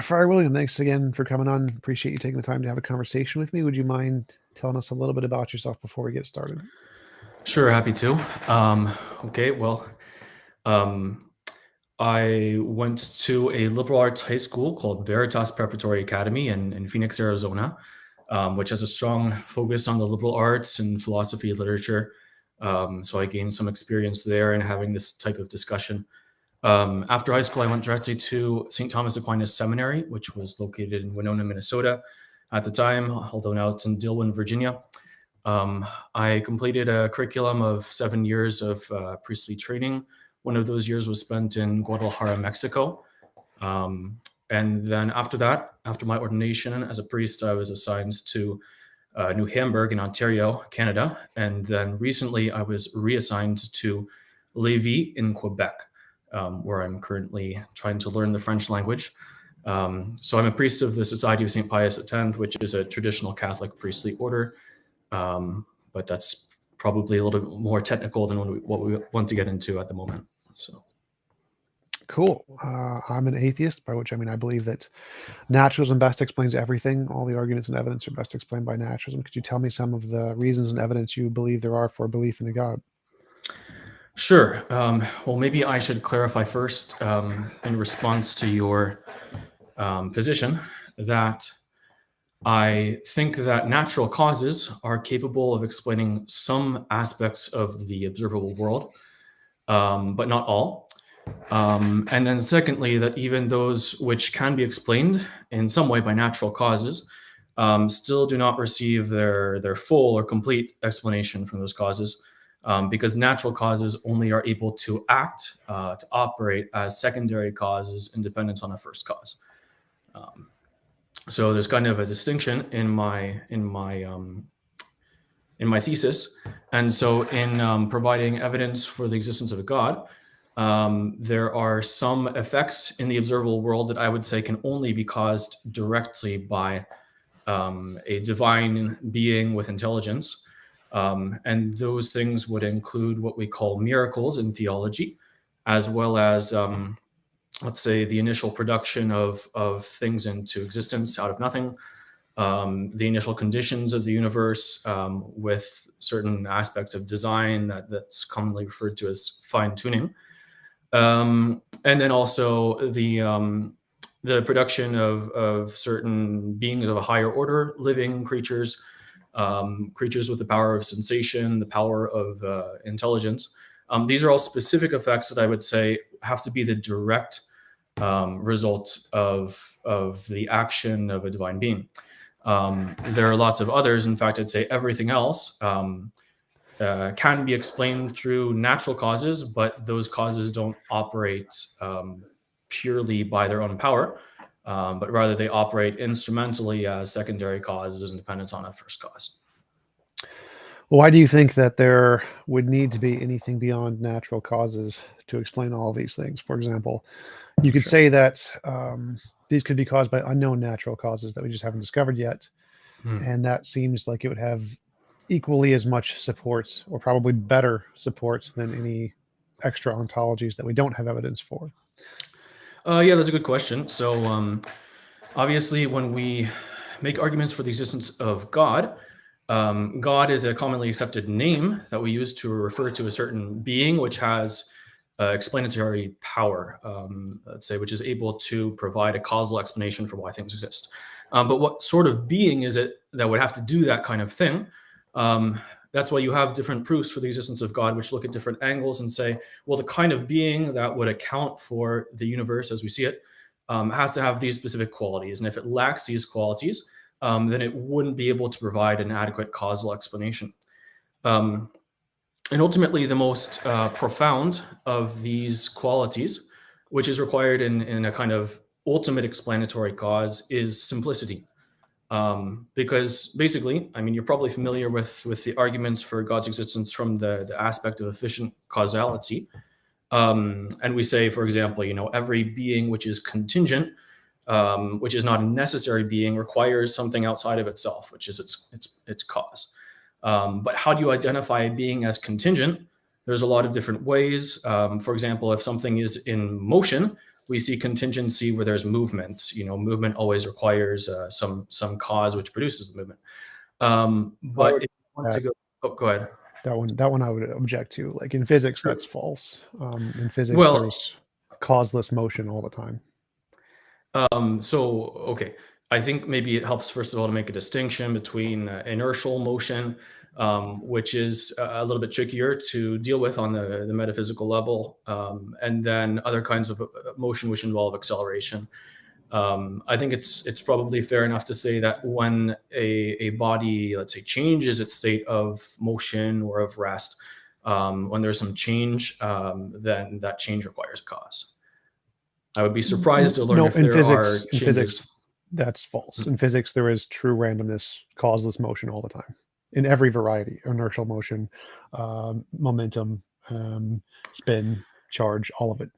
Friar William, thanks again for coming on. Appreciate you taking the time to have a conversation with me. Would you mind telling us a little bit about yourself before we get started? Sure, happy to. Okay, well, I went to a liberal arts high school called Veritas Preparatory Academy in Phoenix, Arizona, which has a strong focus on the liberal arts and philosophy, literature. So I gained some experience there in having this type of discussion. After high school, I went directly to St. Thomas Aquinas Seminary, which was located in Winona, Minnesota at the time, although now it's in Dillwyn, Virginia. I completed a curriculum of 7 years of priestly training. One of those years was spent in Guadalajara, Mexico. And then after that, after my ordination as a priest, I was assigned to New Hamburg in Ontario, Canada. And then recently I was reassigned to Lévis in Quebec, where I'm currently trying to learn the French language. So I'm a priest of the Society of St. Pius X, which is a traditional Catholic priestly order. But that's probably a little bit more technical than what we want to get into at the moment. So, cool. I'm an atheist, by which I mean I believe that naturalism best explains everything. All the arguments and evidence are best explained by naturalism. Could you tell me some of the reasons and evidence you believe there are for belief in a God? Sure. Well, maybe I should clarify first, in response to your position, that I think that natural causes are capable of explaining some aspects of the observable world, but not all. And then secondly, that even those which can be explained in some way by natural causes still do not receive their full or complete explanation from those causes, because natural causes only are able to act, to operate as secondary causes independent on a first cause. So there's kind of a distinction in my thesis, and so in providing evidence for the existence of a God, there are some effects in the observable world that I would say can only be caused directly by a divine being with intelligence, and those things would include what we call miracles in theology, as well as let's say the initial production of things into existence out of nothing, the initial conditions of the universe with certain aspects of design that's commonly referred to as fine-tuning, and then also the production of certain beings of a higher order, living creatures, creatures with the power of sensation, the power of intelligence. These are all specific effects that I would say have to be the direct result of the action of a divine being. There are lots of others. In fact, I'd say everything else can be explained through natural causes, but those causes don't operate purely by their own power, but rather they operate instrumentally as secondary causes independent on a first cause. Why do you think that there would need to be anything beyond natural causes to explain all these things? For example, you could say that these could be caused by unknown natural causes that we just haven't discovered yet. And that seems like it would have equally as much support, or probably better support, than any extra ontologies that we don't have evidence for. Yeah, that's a good question. So obviously, when we make arguments for the existence of God, God is a commonly accepted name that we use to refer to a certain being which has explanatory power, let's say, which is able to provide a causal explanation for why things exist. But what sort of being is it that would have to do that kind of thing? That's why you have different proofs for the existence of God, which look at different angles and say, well, the kind of being that would account for the universe as we see it has to have these specific qualities. And if it lacks these qualities, then it wouldn't be able to provide an adequate causal explanation. And ultimately, the most profound of these qualities, which is required in a kind of ultimate explanatory cause, is simplicity. Because basically, I mean, you're probably familiar with the arguments for God's existence from the aspect of efficient causality. And we say, for example, every being which is contingent, which is not a necessary being, requires something outside of itself, which is its cause. But how do you identify a being as contingent? There's a lot of different ways. For example, if something is in motion, we see contingency where there's movement. Movement always requires some cause which produces the movement. But if you want to go ahead. That one I would object to. Like in physics, Sure. that's false. In physics, Well, there's causeless motion all the time. Okay. I think maybe it helps, first of all, to make a distinction between inertial motion, which is a little bit trickier to deal with on the metaphysical level, and then other kinds of motion which involve acceleration. I think it's probably fair enough to say that when a body, let's say, changes its state of motion or of rest, when there's some change, then that change requires a cause. I would be surprised to learn if there are changes. In physics, that's false. In physics, there is true randomness, causeless motion all the time, in every variety: inertial motion, momentum, spin, charge, all of it.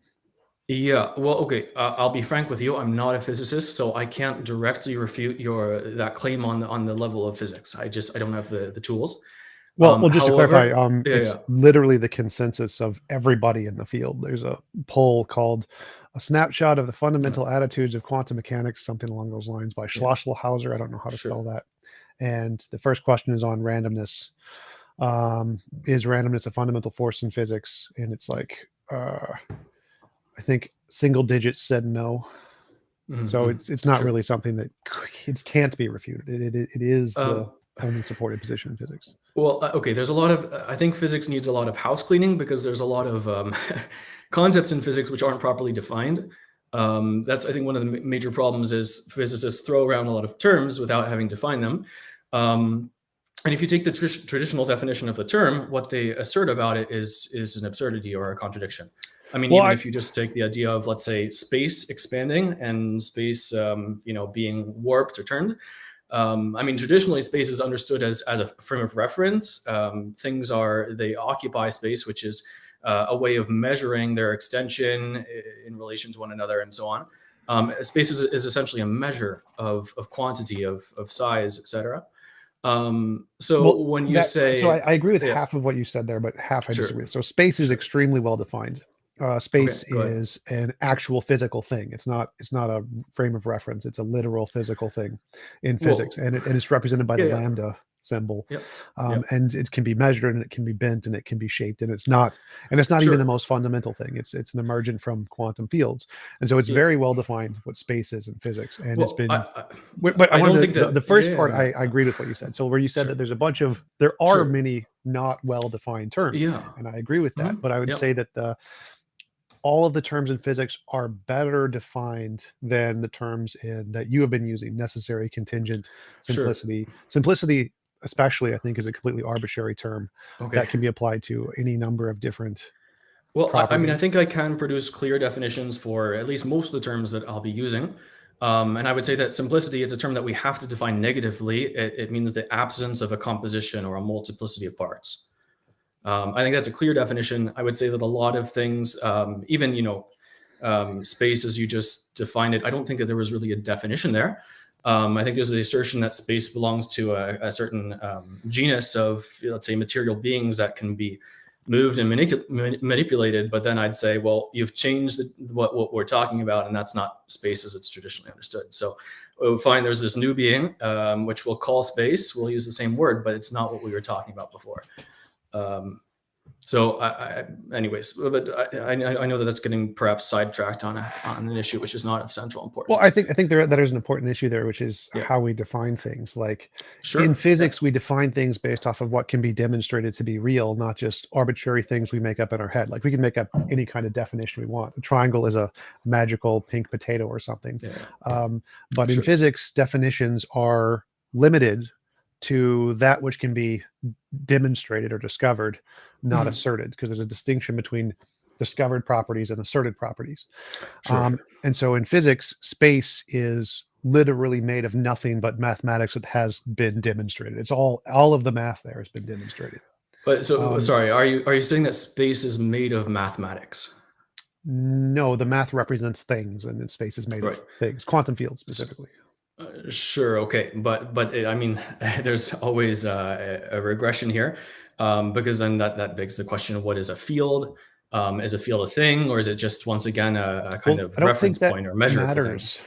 Yeah, well, okay. I'll be frank with you. I'm not a physicist, so I can't directly refute that claim on the level of physics. I don't have the tools. Well, just to clarify, it's literally the consensus of everybody in the field. There's a poll called "A Snapshot of the Fundamental Attitudes of Quantum Mechanics," something along those lines, by Schlosselhauser. I don't know how to spell that. And the first question is on randomness. Is randomness a fundamental force in physics? And it's like, I think single digits said no. So it's not really something that it can't be refuted. It is the only supported position in physics. Well, okay, there's a lot of, I think physics needs a lot of house cleaning because there's a lot of concepts in physics which aren't properly defined. That's, I think, one of the major problems is physicists throw around a lot of terms without having defined them. And if you take the traditional definition of the term, what they assert about it is an absurdity or a contradiction. I mean, if you just take the idea of, let's say, space expanding and space, being warped or turned. I mean, traditionally, space is understood as a frame of reference. They occupy space, which is a way of measuring their extension in relation to one another, and so on. Space is essentially a measure of quantity, of size, etc. When you say, I agree with half of what you said there, but half I disagree with. So space is extremely well defined. Space is an actual physical thing. It's not a frame of reference. It's a literal physical thing in physics, and it's represented by the lambda symbol. And it can be measured, and it can be bent, and it can be shaped, and it's not even the most fundamental thing. It's an emergent from quantum fields, and so it's very well defined what space is in physics. And it's been, but I don't think that the first part I agree with what you said. So where you said that there are many not well defined terms, and I agree with that. But I would say that all of the terms in physics are better defined than the terms that you have been using: necessary, contingent, simplicity. Simplicity, especially, I think, is a completely arbitrary term that can be applied to any number of different properties. I mean, I think I can produce clear definitions for at least most of the terms that I'll be using. And I would say that simplicity is a term that we have to define negatively. It means the absence of a composition or a multiplicity of parts. I think that's a clear definition. I would say that a lot of things, even, space as you just defined it, I don't think that there was really a definition there. I think there's the assertion that space belongs to a certain genus of, let's say, material beings that can be moved and manipulated. But then I'd say, well, you've changed what we're talking about, and that's not space as it's traditionally understood. So we'll find there's this new being, which we'll call space. We'll use the same word, but it's not what we were talking about before. Anyways, but I know that that's getting perhaps sidetracked on an issue which is not of central importance. Well, I think there is an important issue there, which is how we define things. Like in physics, we define things based off of what can be demonstrated to be real, not just arbitrary things we make up in our head. Like we can make up any kind of definition we want. A triangle is a magical pink potato or something. But in physics, definitions are limited to that which can be demonstrated or discovered, not asserted, because there's a distinction between discovered properties and asserted properties. And so in physics, space is literally made of nothing but mathematics that has been demonstrated. It's all of the math there has been demonstrated. But sorry, are you saying that space is made of mathematics? No, the math represents things, and then space is made of things, quantum fields specifically. Sure. Okay. I mean, there's always a regression here, because then that begs the question of what is a field? Is a field a thing, or is it just once again a kind Well, of I don't reference think that point or measure for matters. things?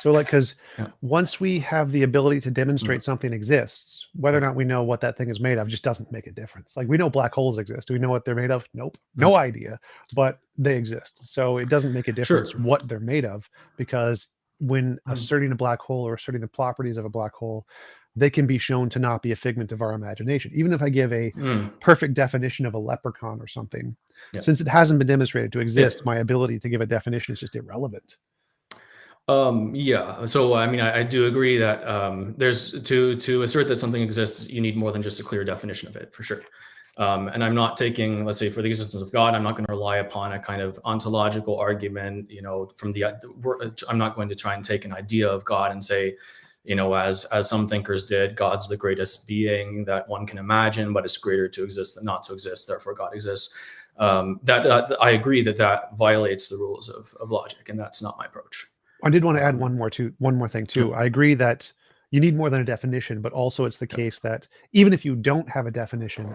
So, like, because Yeah. once we have the ability to Mhm. demonstrate something exists, whether or Mhm. not we know what that thing is made of just doesn't make a difference. Like, we know black holes exist. Do we know what they're made of? Nope. Mhm. No idea, but they exist. So it doesn't make a difference Sure. what they're made of, because when Mhm. asserting a black hole or asserting the properties of a black hole, they can be shown to not be a figment of our imagination. Even if I give a Mm. perfect definition of a leprechaun or something, Yeah. since it hasn't been demonstrated to Yeah. exist, my ability to give a definition is just irrelevant. Yeah. So I mean, I do agree that there's to assert that something exists, you need more than just a clear definition of it, for sure. And I'm not taking, let's say, for the existence of God, I'm not going to rely upon a kind of ontological argument. From I'm not going to try and take an idea of God and say, as some thinkers did, God's the greatest being that one can imagine, but it's greater to exist than not to exist. Therefore, God exists. That I agree that violates the rules of logic, and that's not my approach. I did want to add Um, one more thing too. mm, I agree that you need more than a definition, but also it's the yeah, case that even if you don't have a definition of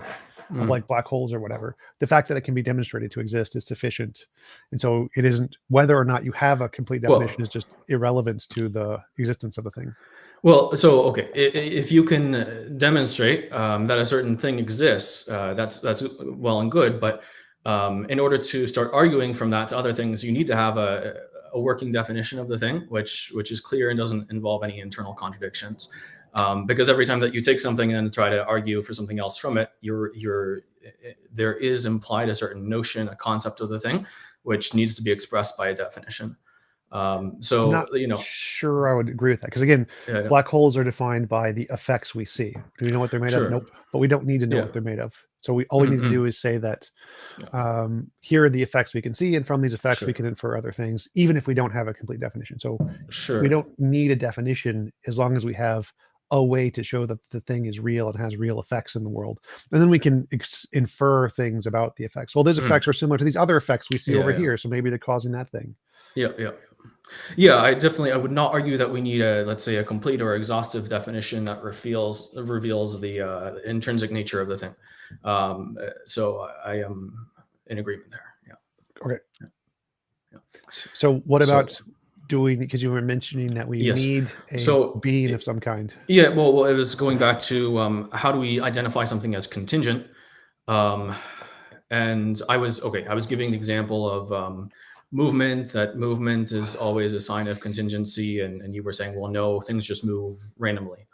mm, like black holes or whatever, the fact that it can be demonstrated to exist is sufficient. And so it isn't whether or not you have a complete definition is well, just irrelevant to the existence of a thing. so okay, if you can demonstrate that a certain thing exists, that's well and good. But in order to start arguing from that to other things, you need to have a working definition of the thing, which is clear and doesn't involve any internal contradictions. Because every time that you take something and try to argue for something else from it, there is implied a certain notion, a concept of the thing, which needs to be expressed by a definition. I'm not So sure I would agree with that because again, yeah, yeah, black holes are defined by the effects we see. Do we know what they're made of? sure, Nope. But we don't need to know yeah. what they're made of. So all we need to Mm-mm. do is say that Yeah, here are the effects we can see, and from these effects we sure, can infer other things, even if we don't have a complete definition. So we sure. don't need a definition as long as we have a way to show that the thing is real and has real effects in the world, and then we can infer things about the effects. Well, those Mm. effects are similar to these other effects we see Yeah, over yeah, here, so maybe they're causing that thing. yeah, yeah. Yeah, I would not argue that we need let's say, a complete or exhaustive definition that reveals the intrinsic nature of the thing. So I am in agreement there. Yeah, Okay. yeah, yeah. So what So about doing, because you were mentioning that we yes, need a so being of some kind. yeah. Well, it was going back to how do we identify something as contingent? Um, and I was okay. I was giving the example of movement. That movement is always a sign of contingency, and you were saying, well, no, things just move randomly,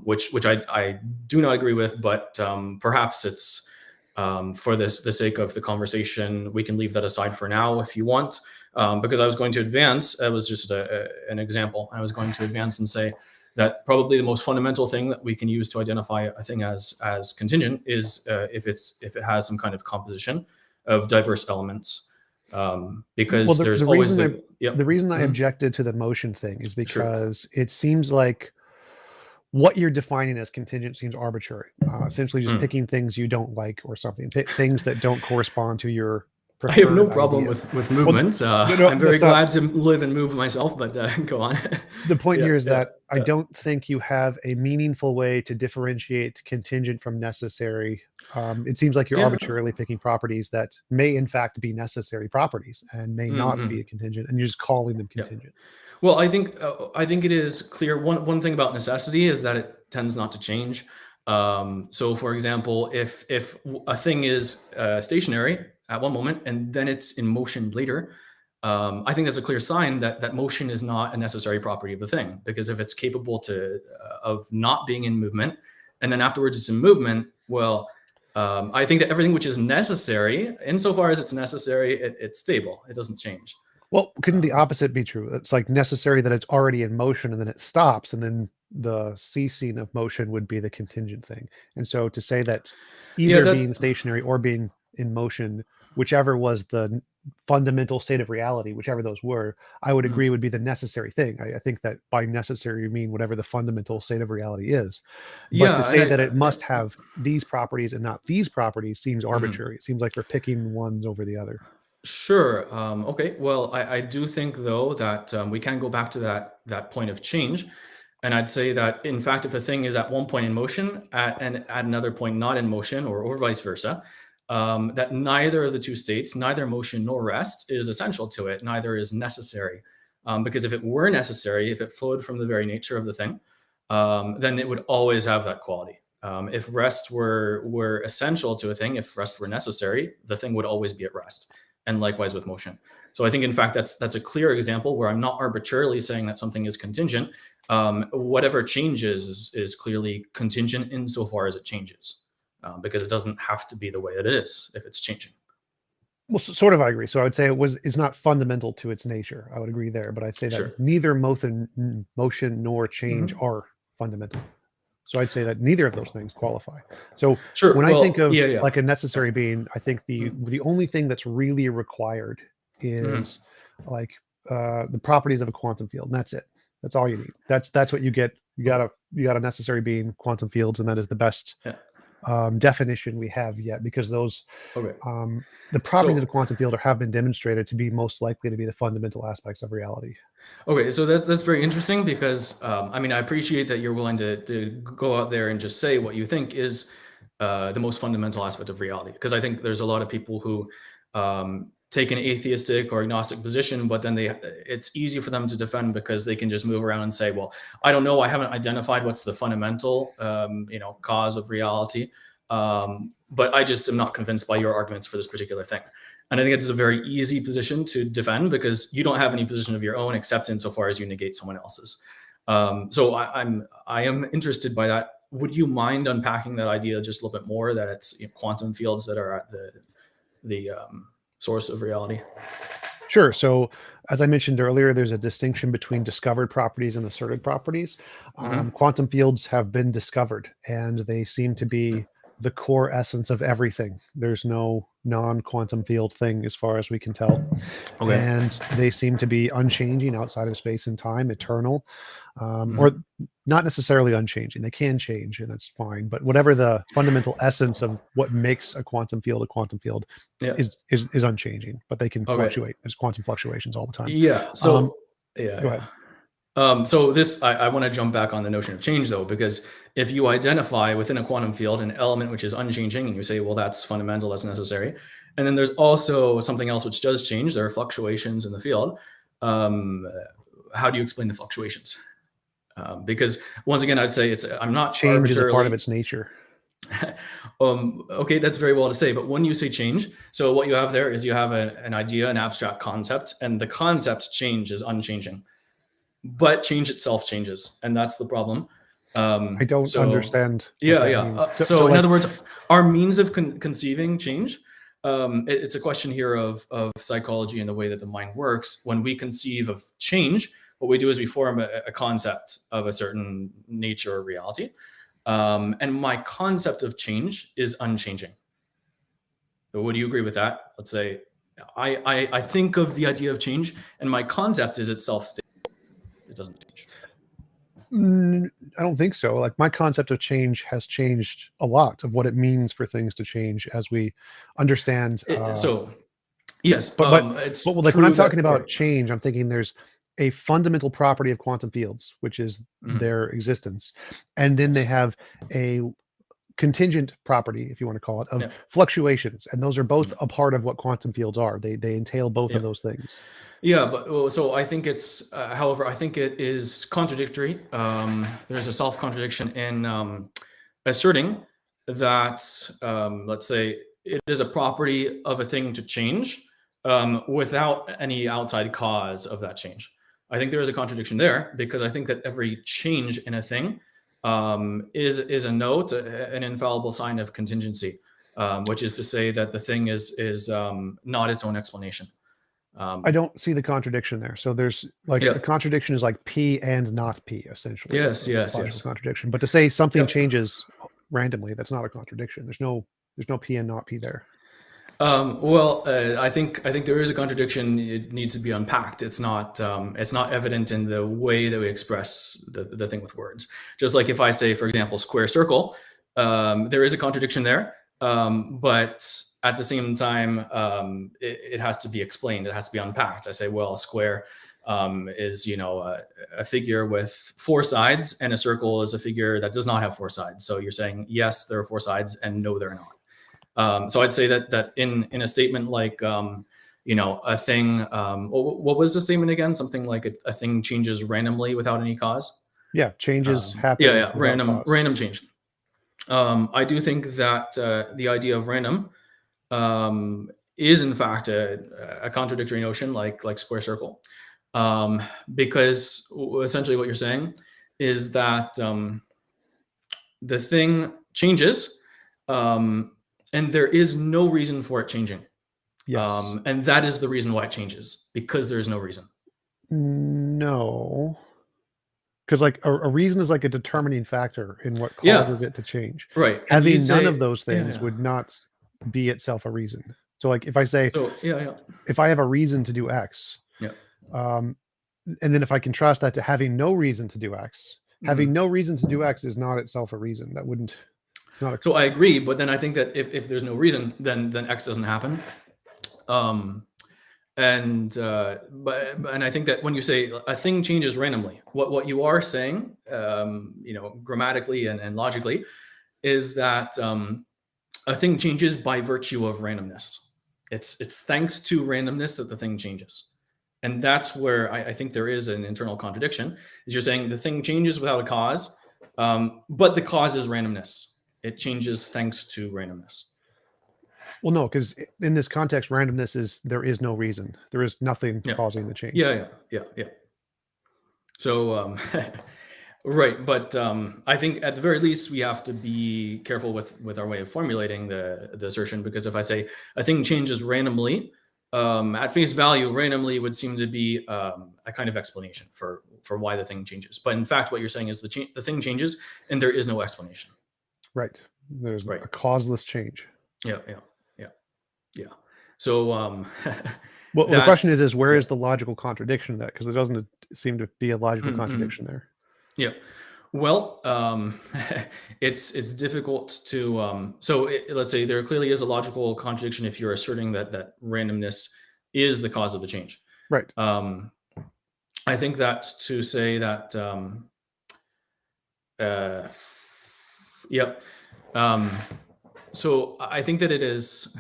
which I do not agree with. But perhaps it's for the sake of the conversation, we can leave that aside for now if you want. Because I was going to advance. It was just an example. I was going to advance and say that probably the most fundamental thing that we can use to identify a thing as contingent is if it has some kind of composition of diverse elements, Well, because the, there's the always reason I the yep. the reason I Mhm. objected to the motion thing is Sure. because it seems like what you're defining as contingent seems arbitrary. Essentially, just Mm. picking things you don't like or something, things that don't correspond to your I have no preferred problem idea. with Well, movement. no, no, I'm very that's not. glad to live and move myself, but go on. So the point Yeah, here is yeah, that I yeah. don't think you have a meaningful way to differentiate contingent from necessary. It seems like you're Yeah. arbitrarily picking properties that may, in fact, be necessary properties and may not be a Mm-mm. contingent, and you're just calling them Yeah. contingent. Well, I think it is clear. One thing about necessity is that it tends not to change. So, for example, if a thing is stationary at one moment and then it's in motion later, I think that's a clear sign that motion is not a necessary property of the thing. Because if it's capable of not being in movement and then afterwards it's in movement, well, I think that everything which is necessary, insofar as it's necessary, it's stable. It doesn't change. Well, couldn't the Um, opposite be true? It's like necessary that it's already in motion and then it stops, and then the ceasing of motion would be the contingent thing. And so to say that yeah, either that being stationary or being in motion, whichever was the fundamental state of reality, whichever those were, I would mm, agree would be the necessary thing. I think that by necessary you mean whatever the fundamental state of reality is. But to yeah, and say that it must have these properties and not these properties seems mhm. arbitrary. It seems like we're picking ones over the other. Sure. Okay. Well, I do think though that we can go back to that point of change, and I'd say that in fact, if a thing is at one point in motion and at another point not in motion, or vice versa, that neither of the two states, neither motion nor rest, is essential to it. Neither is necessary, because if it were necessary, if it flowed from the very nature of the thing, then it would always have that quality. If rest were essential to a thing, if rest were necessary, the thing would always be at rest, and likewise with motion. So I think, in fact, that's a clear example where I'm not arbitrarily saying that something is contingent. Whatever changes is clearly contingent insofar as it changes, because it doesn't have to be the way that it is if it's changing. Well, sort of, I agree. So I would say it's not fundamental to its nature. I would agree there, but I'd say that Sure. neither motion nor change are fundamental. So I'd say that neither of those things qualify. So Sure. when I think of yeah. like a necessary being, I think the only thing that's really required is like the properties of a quantum field, and that's it. That's all you need. That's what you get. You got a necessary being, quantum fields, and that is the best definition we have yet, because those the properties of the quantum field have been demonstrated to be most likely to be the fundamental aspects of reality. Okay, so that's very interesting, because I mean, I appreciate that you're willing to go out there and just say what you think is the most fundamental aspect of reality, because I think there's a lot of people who take an atheistic or agnostic position, but then it's easy for them to defend because they can just move around and say, well, I don't know, I haven't identified what's the fundamental cause of reality, but I just am not convinced by your arguments for this particular thing. And I think it's a very easy position to defend, because you don't have any position of your own except insofar as you negate someone else's. So I am interested by that. Would you mind unpacking that idea just a little bit more, that it's quantum fields that are at the source of reality? Sure. So as I mentioned earlier, there's a distinction between discovered properties and asserted properties. Quantum fields have been discovered, and they seem to be the core essence of everything. There's no non-quantum field thing as far as we can tell. Okay. And they seem to be unchanging outside of space and time, eternal, or not necessarily unchanging. They can change, and that's fine. But whatever the fundamental essence of what makes a quantum field is unchanging. But they can fluctuate. There's quantum fluctuations all the time. Yeah. So go ahead. So this, I want to jump back on the notion of change, though, because if you identify within a quantum field an element which is unchanging, and you say, well, that's fundamental, that's necessary, and then there's also something else which does change, there are fluctuations in the field, how do you explain the fluctuations? Because once again, I'd say I'm not change is a part of its nature. Okay, that's very well to say, but when you say change, so what you have there is you have an idea, an abstract concept, and the concept change is unchanging. But change itself changes, and that's the problem. I don't understand. So in other words, our means of conceiving change, it's a question here of psychology and the way that the mind works. When we conceive of change, what we do is we form a concept of a certain nature or reality. And my concept of change is unchanging. So would you agree with that? Let's say I think of the idea of change, and my concept is itself stable. It doesn't change. I don't think so. Like, my concept of change has changed a lot of what it means for things to change as we understand. So, yes, but like when I'm talking about change, I'm thinking there's a fundamental property of quantum fields, which is their existence, and then they have a contingent property, if you want to call it, of fluctuations, and those are both a part of what quantum fields are. They entail both of those things. Yeah, but so I think it's, however, I think it is contradictory. There's a self-contradiction in asserting that, let's say, it is a property of a thing to change without any outside cause of that change. I think there is a contradiction there, because I think that every change in a thing is a note, an infallible sign of contingency, which is to say that the thing is not its own explanation. I don't see the contradiction there. So there's like a contradiction is like P and not P, essentially. Yes. Contradiction. But to say something changes randomly, that's not a contradiction. There's no P and not P there. Well, I think there is a contradiction. It needs to be unpacked. It's not evident in the way that we express the thing with words. Just like if I say, for example, square circle, there is a contradiction there. But at the same time, it has to be explained. It has to be unpacked. I say, well, a square is, a figure with 4 sides, and a circle is a figure that does not have 4 sides. So you're saying, yes, there are 4 sides, and no, there are not. So I'd say that in a statement like, a thing, what was the statement again? Something like a thing changes randomly without any cause. Yeah, changes happen. Yeah, random change. I do think that the idea of random is in fact a contradictory notion, like square circle, because essentially what you're saying is that the thing changes, and there is no reason for it changing. Yes. And that is the reason why it changes, because there is no reason. No. Because like a reason is like a determining factor in what causes it to change. Right. And Having you'd none say- of those things yeah. would not be itself a reason. So like if I say, So if I have a reason to do X, Yeah. And then if I contrast that to having no reason to do X, having no reason to do X is not itself a reason. That wouldn't. It's not. So I agree, but then I think that if there's no reason, then X doesn't happen. And I think that when you say a thing changes randomly, what you are saying, grammatically and logically, is that a thing changes by virtue of randomness. It's thanks to randomness that the thing changes, and that's where I think there is an internal contradiction. Is you're saying the thing changes without a cause, but the cause is randomness. It changes thanks to randomness. Well, no, because in this context, randomness is there is no reason. There is nothing causing the change. Yeah. So, right, but I think at the very least we have to be careful with our way of formulating the assertion, because if I say a thing changes randomly, at face value, randomly would seem to be a kind of explanation for why the thing changes. But in fact, what you're saying is the thing changes and there is no explanation. Right. There's a causeless change. Yeah. So, well, the question is where is the logical contradiction in that? Because there doesn't seem to be a logical contradiction there. Yeah. Well, it's difficult to. Let's say there clearly is a logical contradiction if you're asserting that randomness is the cause of the change. Right. I think that to say that. Yep. So I think that it is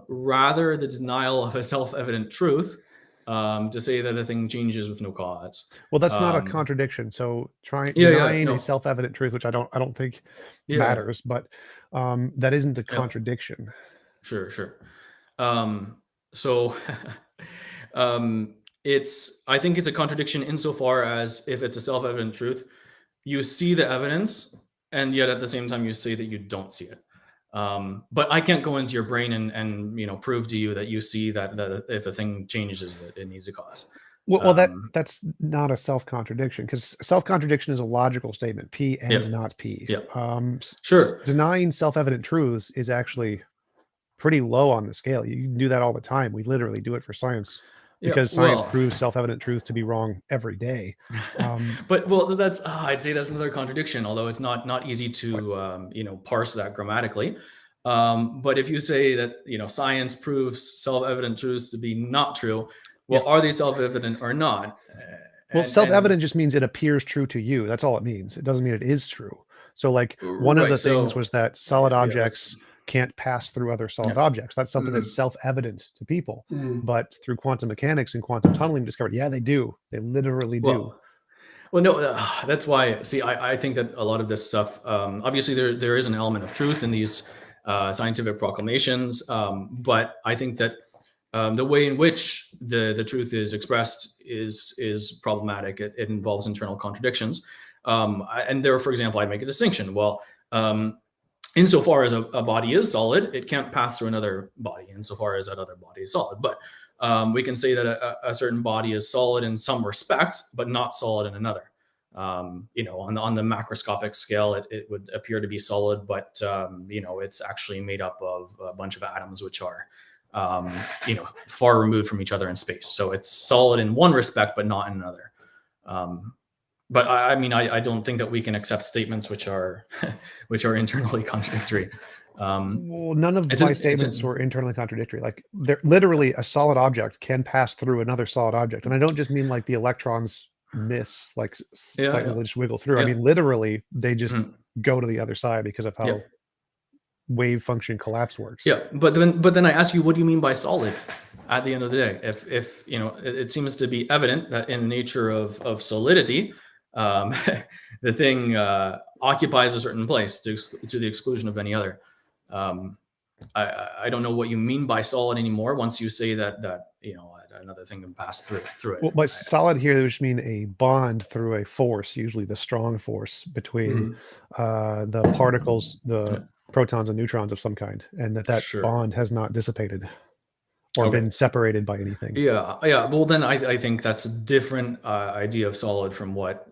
rather the denial of a self-evident truth to say that a thing changes with no cause. Well, that's not a contradiction. So denying a self-evident truth, which I don't think matters, but that isn't a contradiction. Sure. So I think it's a contradiction insofar as if it's a self-evident truth, you see the evidence, and yet at the same time you say that you don't see it. But I can't go into your brain and prove to you that you see that if a thing changes, it needs a cause. Well, that's not a self-contradiction, because self-contradiction is a logical statement, P and not P. Sure. Denying self-evident truths is actually pretty low on the scale. You can do that all the time. We literally do it for science. Because science proves self-evident truths to be wrong every day. But that's I'd say that's another contradiction, although it's not easy to parse that grammatically. But if you say that science proves self-evident truths to be not true, are they self-evident or not? Well, self-evident just means it appears true to you. That's all it means. It doesn't mean it is true. So like one of the things was that solid objects can't pass through other solid objects. That's something that's self-evident to people. But through quantum mechanics and quantum tunneling, discovered, they do. They literally do. Well, no, that's why. See, I think that a lot of this stuff, obviously, there is an element of truth in these scientific proclamations, but I think that the way in which the truth is expressed is problematic. It involves internal contradictions, and there, for example, I'd make a distinction. Well. Insofar as a body is solid, it can't pass through another body insofar as that other body is solid. But we can say that a certain body is solid in some respect, but not solid in another. On the macroscopic scale, it would appear to be solid, but it's actually made up of a bunch of atoms which are far removed from each other in space. So it's solid in one respect, but not in another. But I mean, I don't think that we can accept statements which are which are internally contradictory. Well, none of It's my an, it's statements an, were internally contradictory. Like, they're literally a solid object can pass through another solid object, and I don't just mean like the electrons miss, like yeah, slightly, yeah, they just wiggle through. I yeah, mean, literally, they just mm, go to the other side because of yeah, how wave function collapse works. yeah. But then I ask you, what do you mean by solid? At the end of the day, if it seems to be evident that in the nature of solidity, um, the thing occupies a certain place to the exclusion of any other. Um, I don't know what you mean by solid anymore. Once you say that another thing can pass through it. Well, by solid here, they just mean a bond through a force, usually the strong force between Mhm. the particles, Yeah, the protons and neutrons of some kind, and that sure. bond has not dissipated or Okay. been separated by anything. Yeah, yeah. Well, then I think that's a different idea of solid from what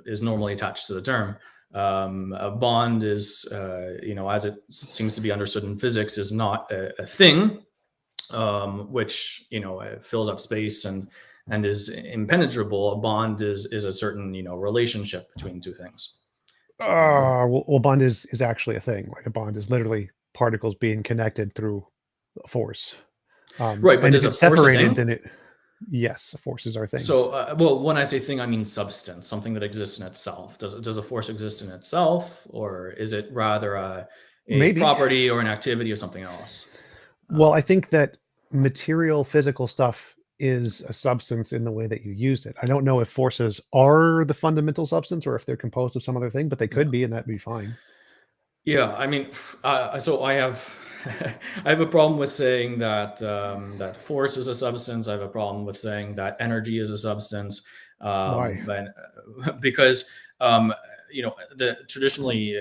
is normally attached to the term. A bond is, as it seems to be understood in physics, is not a thing which fills up space and is impenetrable. A bond is a certain relationship between two things. Well, bond is actually a thing. Like, a bond is literally particles being connected through a force. Right, but And if is a it's force a separated, thing? then forces are things. So, well, when I say thing, I mean substance, something that exists in itself. Does a force exist in itself, or is it rather a Maybe. property or an activity or something else? Well, I Um, think that material physical stuff is a substance in the way that you used it. I don't know if forces are the fundamental substance or if they're composed of some other thing, but they yeah, could be, and that'd be fine. yeah. I mean, so I have I have a problem with saying that that force is a substance. I have a problem with saying that energy is a substance, Why? but because um, the traditionally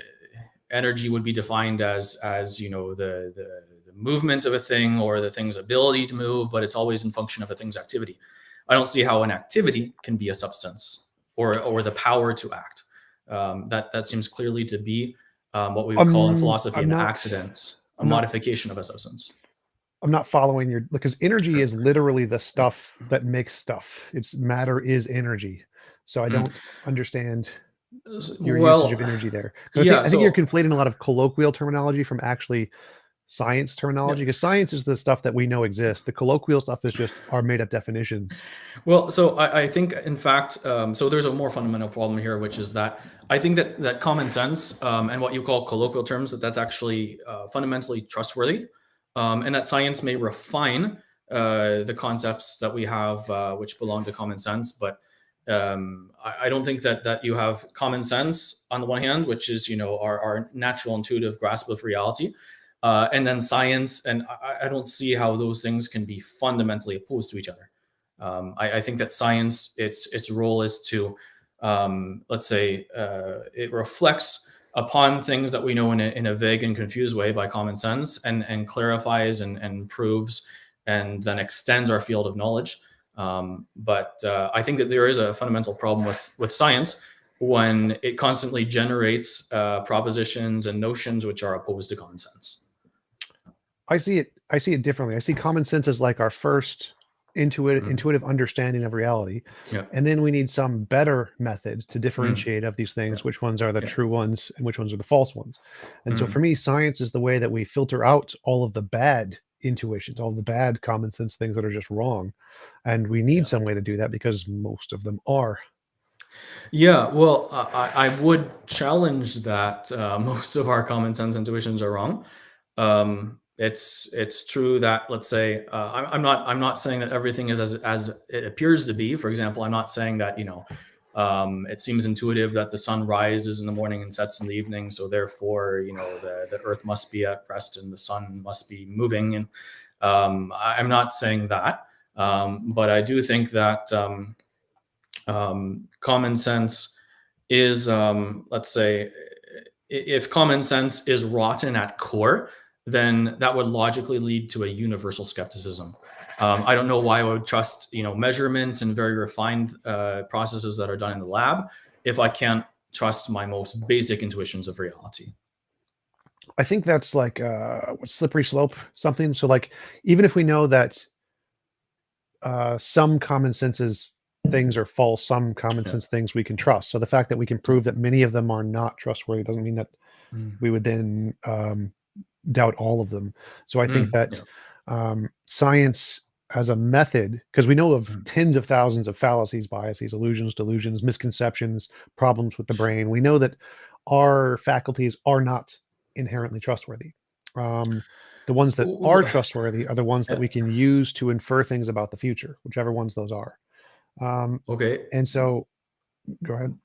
energy would be defined as the movement of a thing or the thing's ability to move, but it's always in function of a thing's activity. I don't see how an activity can be a substance or the power to act. That seems clearly to be what we would call in philosophy I'm an not. accident, a I'm not. modification of a substance. I'm not following your, because energy Sure. is literally the stuff that makes stuff. It's matter is energy. So I Mm. don't understand your usage Well, of energy there. Because yeah. I think you're So conflating a lot of colloquial terminology from actually science yeah. terminology. Because science is the stuff that we know exists. The colloquial stuff is just our made up definitions. Well, so I think, in fact, so there's a more fundamental problem here, which is that I think that common sense and what you call colloquial terms, that's actually fundamentally trustworthy, and that science may refine the concepts that we have, which belong to common sense, but I don't think that you have common sense on the one hand, which is our natural intuitive grasp of reality, and then science, and I don't see how those things can be fundamentally opposed to each other. I think that science, its role is to, let's say, it reflects upon things that we know in a vague and confused way by common sense, and clarifies and proves, and then extends our field of knowledge. But I think that there is a fundamental problem with science when it constantly generates propositions and notions which are opposed to common sense. I see it differently. I see common sense as like our first Mm, intuitive understanding of reality. yeah. And then we need some better method to Mm, differentiate of these yeah. things, which ones are the Yeah. true ones and which ones are the false ones. And so for Mm, me, science is the way that we filter out all of the bad intuitions, all the bad common sense things that are just wrong. And we need yeah. some way to do that because most of them are. Yeah, well, I would challenge that most of our common sense intuitions are wrong. It's true that, let's say, I'm not saying that everything is as it appears to be. For example, I'm not saying that it seems intuitive that the sun rises in the morning and sets in the evening, so therefore the Earth must be at rest and the sun must be moving. And I'm not saying that, but I do think that. Common sense is, let's say, if common sense is rotten at core, then that would logically lead to a universal skepticism. I don't know why I would trust, measurements and very refined processes that are done in the lab if I can't trust my most basic intuitions of reality. I think that's like slippery slope something. So like, even if we know that some common sense is things are false, some common sense things we can trust. So the fact that we can prove that many of them are not trustworthy doesn't mean that we would then doubt all of them. So I think that science as a method, because we know of tens of thousands of fallacies, biases, illusions, delusions, misconceptions, problems with the brain. We know that our faculties are not inherently trustworthy. The ones that are trustworthy are the ones that we can use to infer things about the future, whichever ones those are. Okay. And so, go ahead.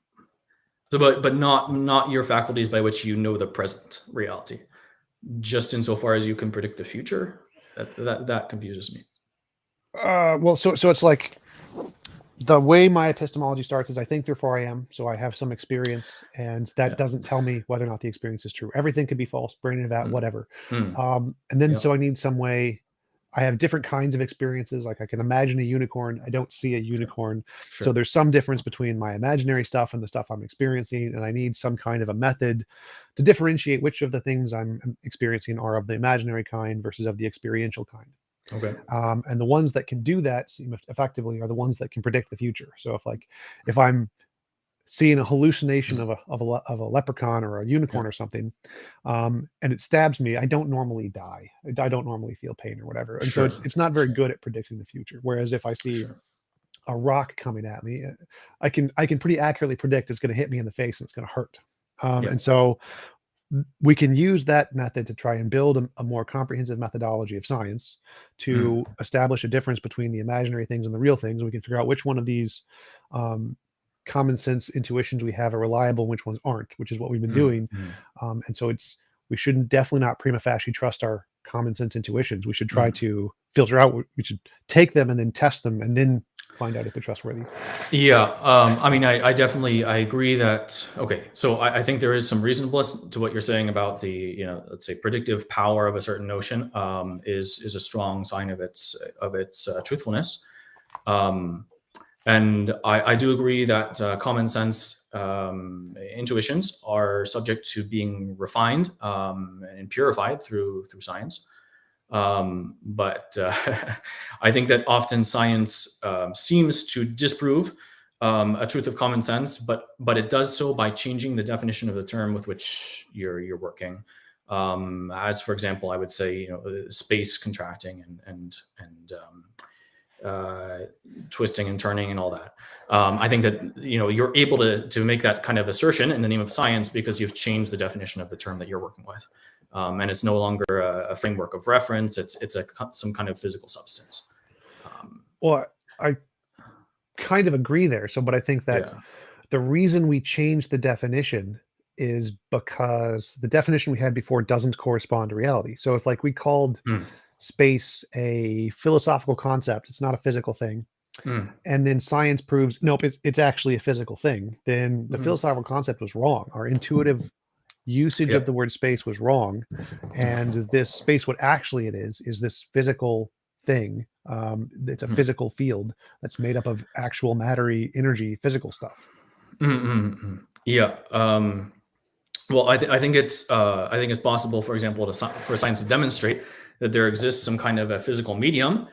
So, but not your faculties by which you know the present reality, just insofar as you can predict the future. That confuses me. Well, so it's like the way my epistemology starts is I think therefore I am. So I have some experience, and that doesn't tell me whether or not the experience is true. Everything could be false, brain in a vat, whatever. And then so I need some way. I have different kinds of experiences. Like I can imagine a unicorn. I don't see a unicorn. Sure. So there's some difference between my imaginary stuff and the stuff I'm experiencing. And I need some kind of a method to differentiate which of the things I'm experiencing are of the imaginary kind versus of the experiential kind. Okay. And the ones that can do that effectively are the ones that can predict the future. So if I'm seeing a hallucination of a leprechaun or a unicorn or something, and it stabs me, I don't normally die. I don't normally feel pain or whatever. And so it's not very good at predicting the future. Whereas if I see a rock coming at me, I can pretty accurately predict it's going to hit me in the face and it's going to hurt. And so we can use that method to try and build a more comprehensive methodology of science to establish a difference between the imaginary things and the real things. We can figure out which one of these common sense intuitions we have are reliable, which ones aren't, which is what we've been doing. And so we shouldn't definitely not prima facie trust our common sense intuitions. We should try to filter out, we should take them and then test them and then find out if they're trustworthy. Yeah. I mean, I definitely, I agree that, okay. So I think there is some reasonableness to what you're saying about the, let's say predictive power of a certain notion is a strong sign of its truthfulness. And I do agree that common sense intuitions are subject to being refined and purified through science. But I think that often science seems to disprove a truth of common sense, but it does so by changing the definition of the term with which you're working. As for example, I would say space contracting and twisting and turning and all that. I think that you're able to make that kind of assertion in the name of science because you've changed the definition of the term that you're working with. And it's no longer a framework of reference. It's some kind of physical substance. Well, I kind of agree there. But I think that the reason we changed the definition is because the definition we had before doesn't correspond to reality. So if we called space a philosophical concept, it's not a physical thing, and then science proves nope, it's actually a physical thing, then the philosophical concept was wrong. Our intuitive usage of the word space was wrong, and this space, what actually it is this physical thing. It's a physical field that's made up of actual mattery, energy, physical stuff. Yeah. Well, I think it's possible, for example, for science to demonstrate that there exists some kind of a physical medium,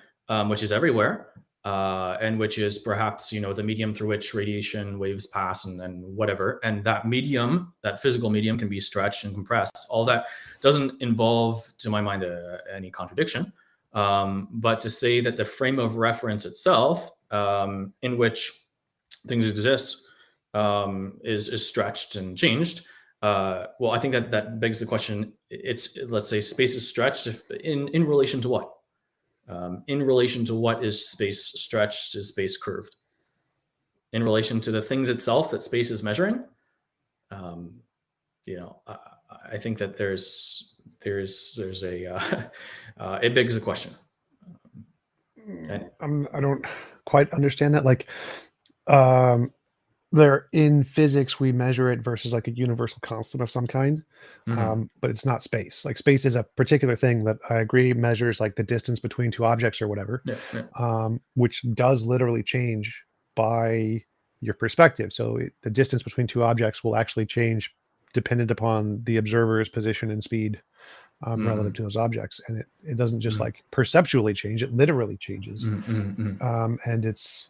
which is everywhere, and which is perhaps the medium through which radiation waves pass and whatever. And that medium, that physical medium, can be stretched and compressed. All that doesn't involve, to my mind, any contradiction. But to say that the frame of reference itself, in which things exist, is stretched and changed. Well, I think that begs the question. Let's say space is stretched in relation to what? In relation to what is space stretched? Is space curved? In relation to the things itself that space is measuring? I think that there's a it begs a question. I don't quite understand that. There in physics, we measure it versus a universal constant of some kind, but it's not space. Space is a particular thing that I agree measures the distance between two objects or whatever, which does literally change by your perspective. So the distance between two objects will actually change dependent upon the observer's position and speed relative to those objects, and it doesn't just perceptually change; it literally changes, and it's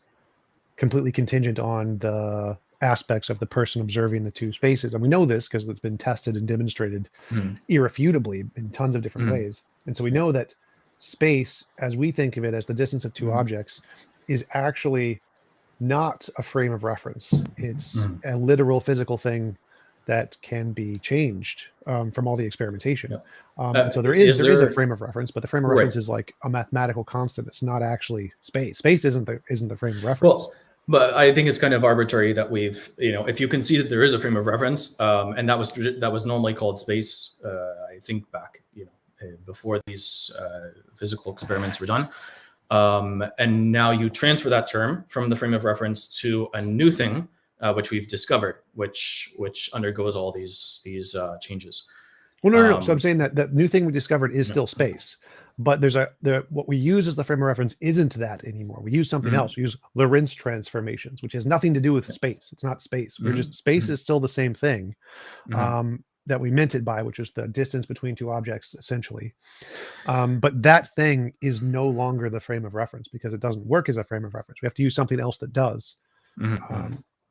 completely contingent on the aspects of the person observing the two spaces. And we know this because it's been tested and demonstrated irrefutably in tons of different ways. And so we know that space, as we think of it as the distance of two objects, is actually not a frame of reference. It's a literal physical thing that can be changed from all the experimentation. And so there is a frame of reference, but the frame of reference is like a mathematical constant. It's not actually space. Space isn't the frame of reference. Well, but I think it's kind of arbitrary that we've, if you can see that there is a frame of reference, and that was normally called space, I think back, before these physical experiments were done. And now you transfer that term from the frame of reference to a new thing, which we've discovered, which undergoes all these changes. Well, no. So I'm saying that new thing we discovered is still space, but what we use as the frame of reference isn't that anymore. We use something else. We use Lorentz transformations, which has nothing to do with space. It's not space. We're just space is still the same thing that we meant it by, which is the distance between two objects, essentially. But that thing is no longer the frame of reference because it doesn't work as a frame of reference. We have to use something else that does.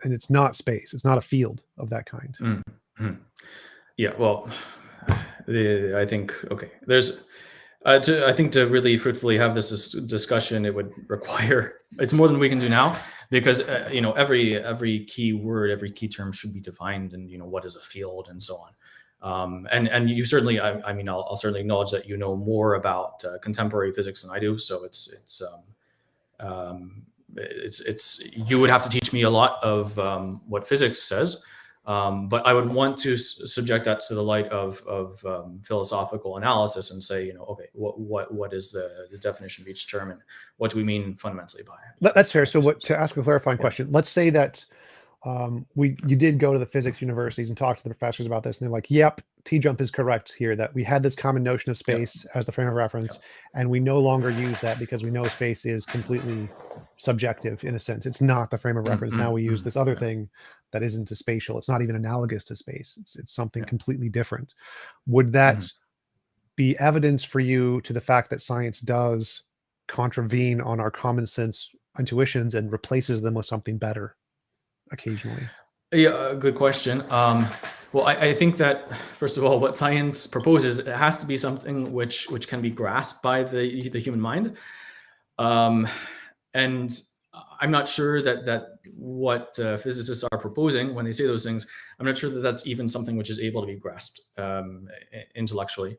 And it's not space. It's not a field of that kind. Yeah, well, I think, okay, there's, I think to really fruitfully have this discussion, it would require, it's more than we can do now, because, every key word, every key term should be defined, and, what is a field and so on. And you certainly, I'll certainly acknowledge that you know more about contemporary physics than I do. So it's you would have to teach me a lot of what physics says. But I would want to subject that to the light of philosophical analysis and say, okay, what is the definition of each term, and what do we mean fundamentally by it? That's fair. So to ask a clarifying question, let's say that you did go to the physics universities and talk to the professors about this, and they're like, yep, TJump is correct here, that we had this common notion of space as the frame of reference, and we no longer use that because we know space is completely subjective in a sense. It's not the frame of reference. Now we use this other thing that isn't a spatial. It's not even analogous to space. It's something completely different. Would that be evidence for you to the fact that science does contravene on our common sense intuitions and replaces them with something better occasionally? Yeah, good question. Well, I think that, first of all, what science proposes, it has to be something which can be grasped by the human mind. And I'm not sure that what physicists are proposing when they say those things, I'm not sure that that's even something which is able to be grasped intellectually.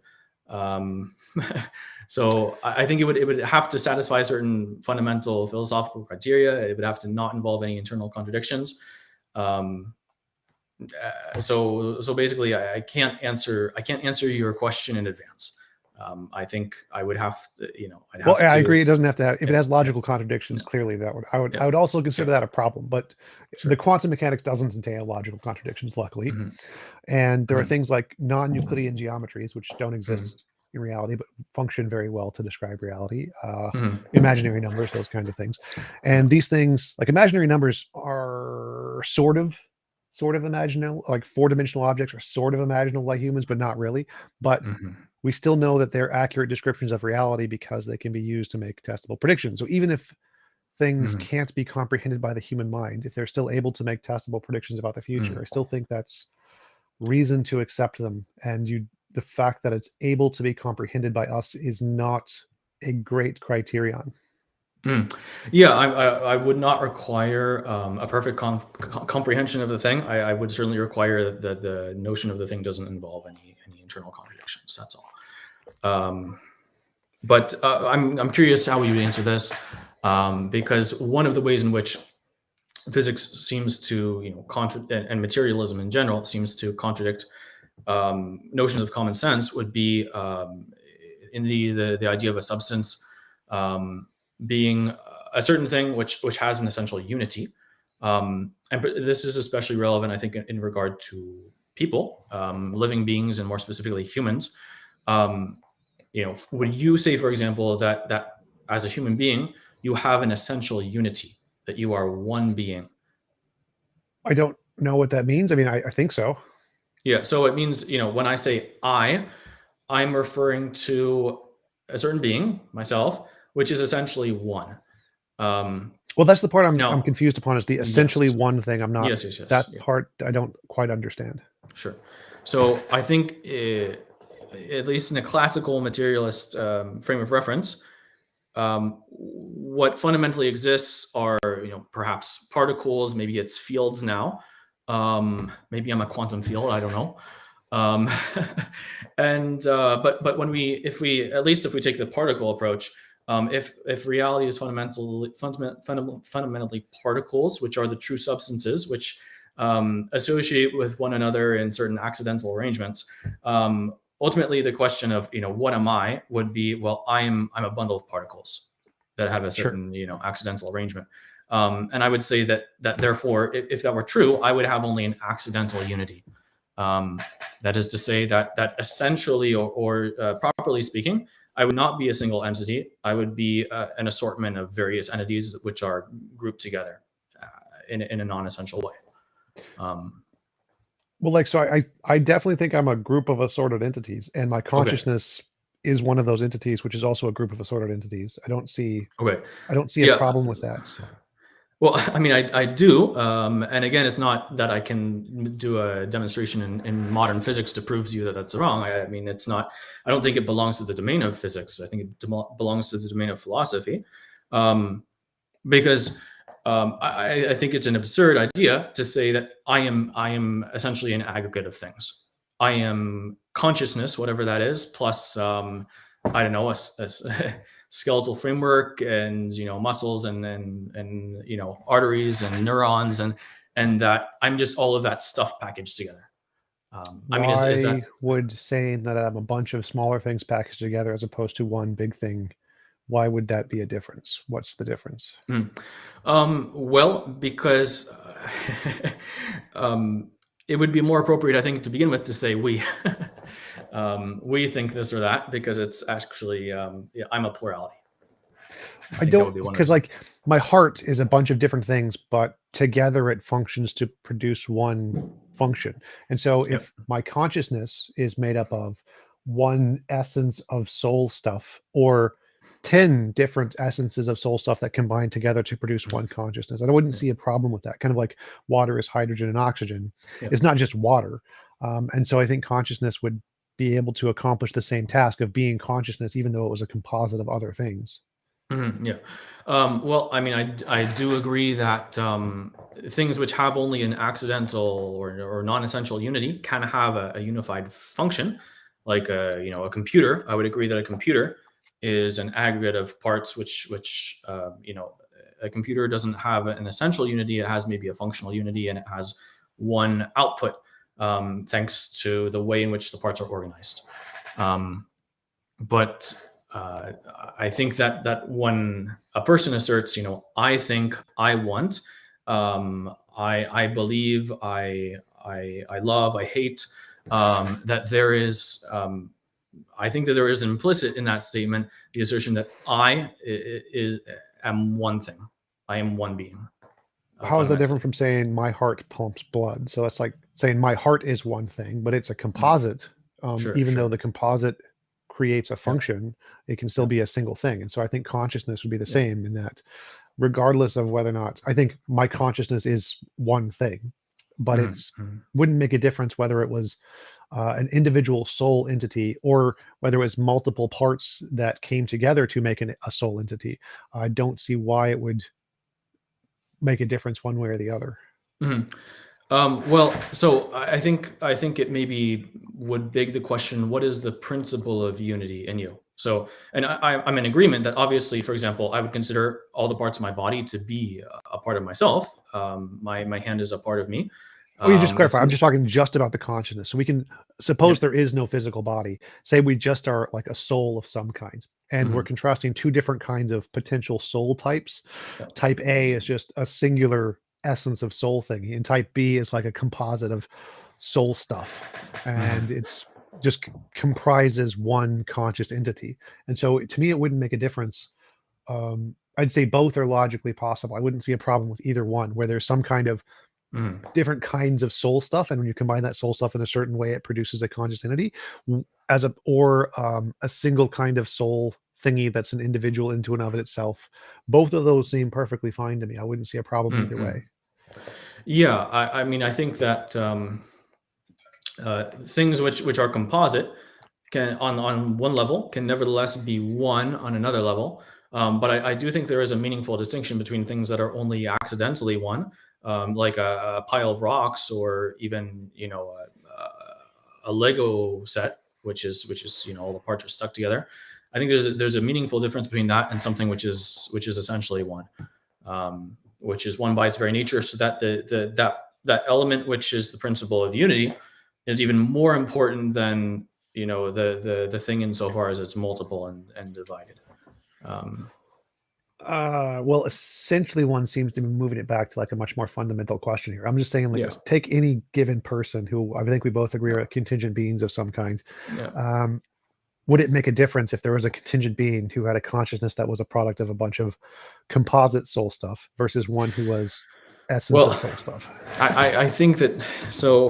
So I think it would have to satisfy certain fundamental philosophical criteria. It would have to not involve any internal contradictions. So basically, I can't answer your question in advance. I think I would have to, I agree. It doesn't have to have, if it has logical contradictions, clearly I would also consider that a problem, but the quantum mechanics doesn't entail logical contradictions, luckily. And there are things like non-Euclidean geometries, which don't exist in reality, but function very well to describe reality, imaginary numbers, those kinds of things. And these things, like imaginary numbers, are sort of imaginable, like four-dimensional objects are sort of imaginable by humans, but not really. But we still know that they're accurate descriptions of reality because they can be used to make testable predictions. So even if things can't be comprehended by the human mind, if they're still able to make testable predictions about the future, I still think that's reason to accept them. And the fact that it's able to be comprehended by us is not a great criterion. Yeah, I would not require a perfect comprehension of the thing. I would certainly require that the notion of the thing doesn't involve any internal contradictions. That's all. But I'm curious how you answer this, because one of the ways in which physics seems to, and materialism in general seems to contradict notions of common sense would be in the idea of a substance being a certain thing which has an essential unity. And this is especially relevant, I think, in regard to people, living beings, and more specifically humans. Would you say, for example, that as a human being, you have an essential unity, that you are one being? I don't know what that means. I mean, I think so. Yeah. So it means, when I say I'm referring to a certain being, myself, which is essentially one. Well, that's the part I'm Now, confused upon, is the yes, essentially one thing. I'm not, yes, that yeah. part I don't quite understand. Sure. So I think, at least in a classical materialist frame of reference, what fundamentally exists are, perhaps particles. Maybe it's fields now. Maybe I'm a quantum field. I don't know. Um, and but when if we take the particle approach, if reality is fundamentally particles, which are the true substances, which associate with one another in certain accidental arrangements. Ultimately, the question of what am I would be, well, I'm a bundle of particles that have a certain accidental arrangement. And I would say that therefore, if that were true, I would have only an accidental unity. That is to say that essentially, or properly speaking, I would not be a single entity. I would be an assortment of various entities which are grouped together in a non-essential way. Well, so I definitely think I'm a group of assorted entities, and my consciousness is one of those entities, which is also a group of assorted entities. I don't see a problem with that. Well, I mean, I do. And again, it's not that I can do a demonstration in modern physics to prove to you that that's wrong. I mean, it's not, I don't think it belongs to the domain of physics. I think it belongs to the domain of philosophy. Because I think it's an absurd idea to say that I am essentially an aggregate of things. I am consciousness, whatever that is, plus I don't know, a skeletal framework, and muscles, and arteries and neurons, and that I'm just all of that stuff packaged together. I mean, is that, would saying that I'm a bunch of smaller things packaged together as opposed to one big thing, why would that be a difference? What's the difference? Well, because it would be more appropriate, I think, to begin with, to say we. We think this or that, because it's actually, I'm a plurality. I don't, because my heart is a bunch of different things, but together it functions to produce one function. And so if my consciousness is made up of one essence of soul stuff, or 10 different essences of soul stuff that combine together to produce one consciousness, I wouldn't see a problem with that. Kind of like water is hydrogen and oxygen. It's not just water. And so I think consciousness would be able to accomplish the same task of being consciousness, even though it was a composite of other things. Well, I mean, I do agree that things which have only an accidental or non-essential unity can have a unified function, like a computer. I would agree that a computer is an aggregate of parts which a computer doesn't have an essential unity. It has maybe a functional unity, and it has one output, thanks to the way in which the parts are organized. But I think that when a person asserts, I think, I want, I believe, I love, I hate, that there is, I think that there is implicit in that statement the assertion that I am one thing. I am one being. How is that different from saying my heart pumps blood? So that's like saying my heart is one thing, but it's a composite. Even though the composite creates a function, it can still be a single thing. And so I think consciousness would be the same, in that regardless of whether or not, I think my consciousness is one thing, but wouldn't make a difference whether it was an individual soul entity, or whether it was multiple parts that came together to make a soul entity. I don't see why it would make a difference one way or the other. Well, so I think it maybe would beg the question: what is the principle of unity in you? So, and I'm in agreement that obviously, for example, I would consider all the parts of my body to be a part of myself. My hand is a part of me. Oh, you just clarify. I'm just talking just about the consciousness. So we can suppose there is no physical body. Say we just are like a soul of some kind, and we're contrasting two different kinds of potential soul types. Type A is just a singular essence of soul thing, and type B is like a composite of soul stuff, and it's just comprises one conscious entity. And so to me, it wouldn't make a difference. I'd say both are logically possible. I wouldn't see a problem with either one, where there's some kind of different kinds of soul stuff, and when you combine that soul stuff in a certain way, it produces a conscious entity, or a single kind of soul thingy that's an individual into and of itself. Both of those seem perfectly fine to me. I wouldn't see a problem either way. Yeah, I mean, I think that things which are composite can on one level can nevertheless be one on another level. But I do think there is a meaningful distinction between things that are only accidentally one, like a pile of rocks, or even a Lego set, which is all the parts are stuck together. I think there's a meaningful difference between that and something which is essentially one, which is one by its very nature. So that that element, which is the principle of unity, is even more important than the thing insofar as it's multiple and divided. Well, essentially one seems to be moving it back to like a much more fundamental question here. I'm just saying, like, Yeah. take any given person who I think we both agree Yeah. are contingent beings of some kind. Yeah. Would it make a difference if there was a contingent being who had a consciousness that was a product of a bunch of composite soul stuff versus one who was essence of soul stuff? I think that, so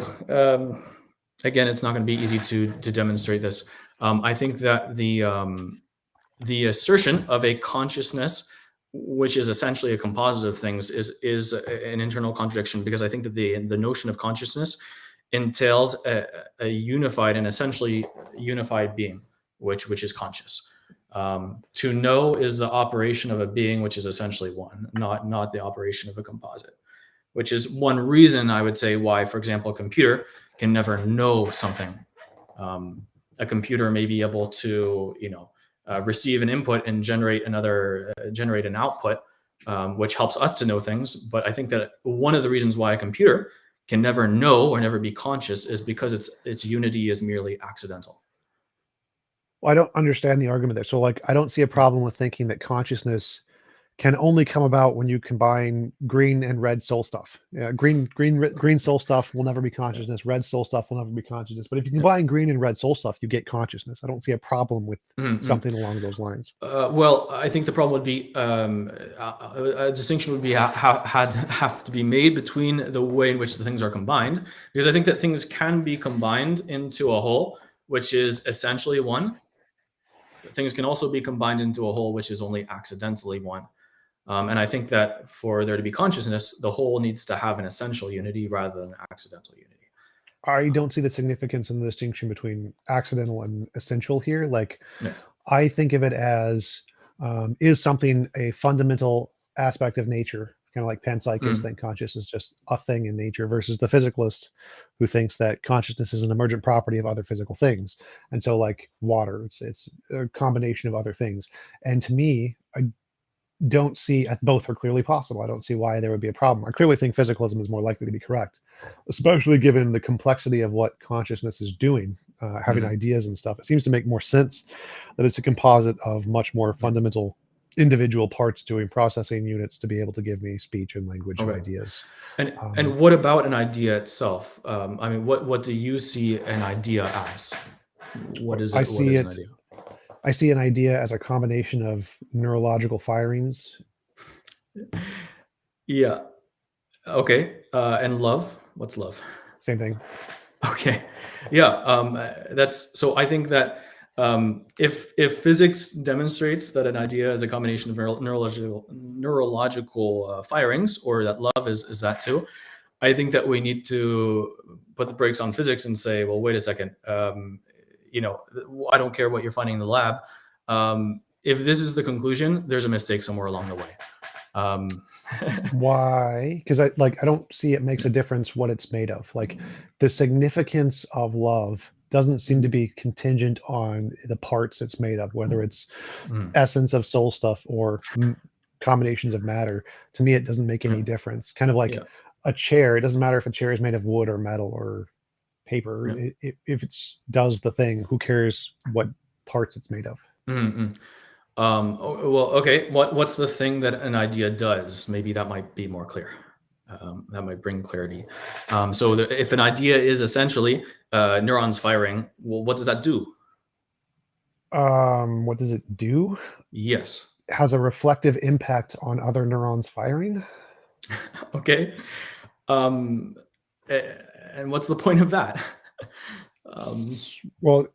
again, it's not going to be easy to demonstrate this. I think that the assertion of a consciousness, which is essentially a composite of things, is an internal contradiction, because I think that the notion of consciousness entails a unified and essentially unified being, which is conscious. To know is the operation of a being which is essentially one, not the operation of a composite, which is one reason I would say why, for example, a computer can never know something. A computer may be able to, receive an input and generate an output, which helps us to know things. But I think that one of the reasons why a computer can never know or never be conscious is because its unity is merely accidental. Well, I don't understand the argument there. So, like, I don't see a problem with thinking that consciousness can only come about when you combine green and red soul stuff. Yeah, green soul stuff will never be consciousness. Red soul stuff will never be consciousness. But if you combine green and red soul stuff, you get consciousness. I don't see a problem with something along those lines. Well, I think the problem would be a distinction would be have to be made between the way in which the things are combined, because I think that things can be combined into a whole, which is essentially one. Things can also be combined into a whole which is only accidentally one. And I think that for there to be consciousness, the whole needs to have an essential unity rather than accidental unity. I don't see the significance in the distinction between accidental and essential here. Like, Yeah. I think of it as, is something a fundamental aspect of nature, kind of like panpsychists think consciousness is just a thing in nature, versus the physicalist who thinks that consciousness is an emergent property of other physical things. And so, like water, it's a combination of other things. And to me, I don't see, both are clearly possible. I don't see why there would be a problem. I clearly think physicalism is more likely to be correct, especially given the complexity of what consciousness is doing, having ideas and stuff. It seems to make more sense that it's a composite of much more fundamental individual parts doing processing units to be able to give me speech and language and ideas. And what about an idea itself? I mean, what do you see an idea as? What is it? What is an idea? I see an idea as a combination of neurological firings. Yeah. Okay. And love? What's love? Same thing. Okay. Yeah. That's so. I think that if physics demonstrates that an idea is a combination of neurological firings, or that love is that too, I think that we need to put the brakes on physics and say, well, wait a second. I don't care what you're finding in the lab. If this is the conclusion, there's a mistake somewhere along the way. Why? Because I don't see it makes a difference what it's made of. Like, the significance of love doesn't seem to be contingent on the parts it's made of, whether it's essence of soul stuff or combinations of matter. To me, it doesn't make any difference. Kind of like a chair. It doesn't matter if a chair is made of wood or metal or paper. If it does the thing, who cares what parts it's made of? Well, okay. What's the thing that an idea does? Maybe that might be more clear. That might bring clarity. So if an idea is essentially neurons firing, well, what does that do? What does it do? Yes. It has a reflective impact on other neurons firing. Okay. And what's the point of that? Well,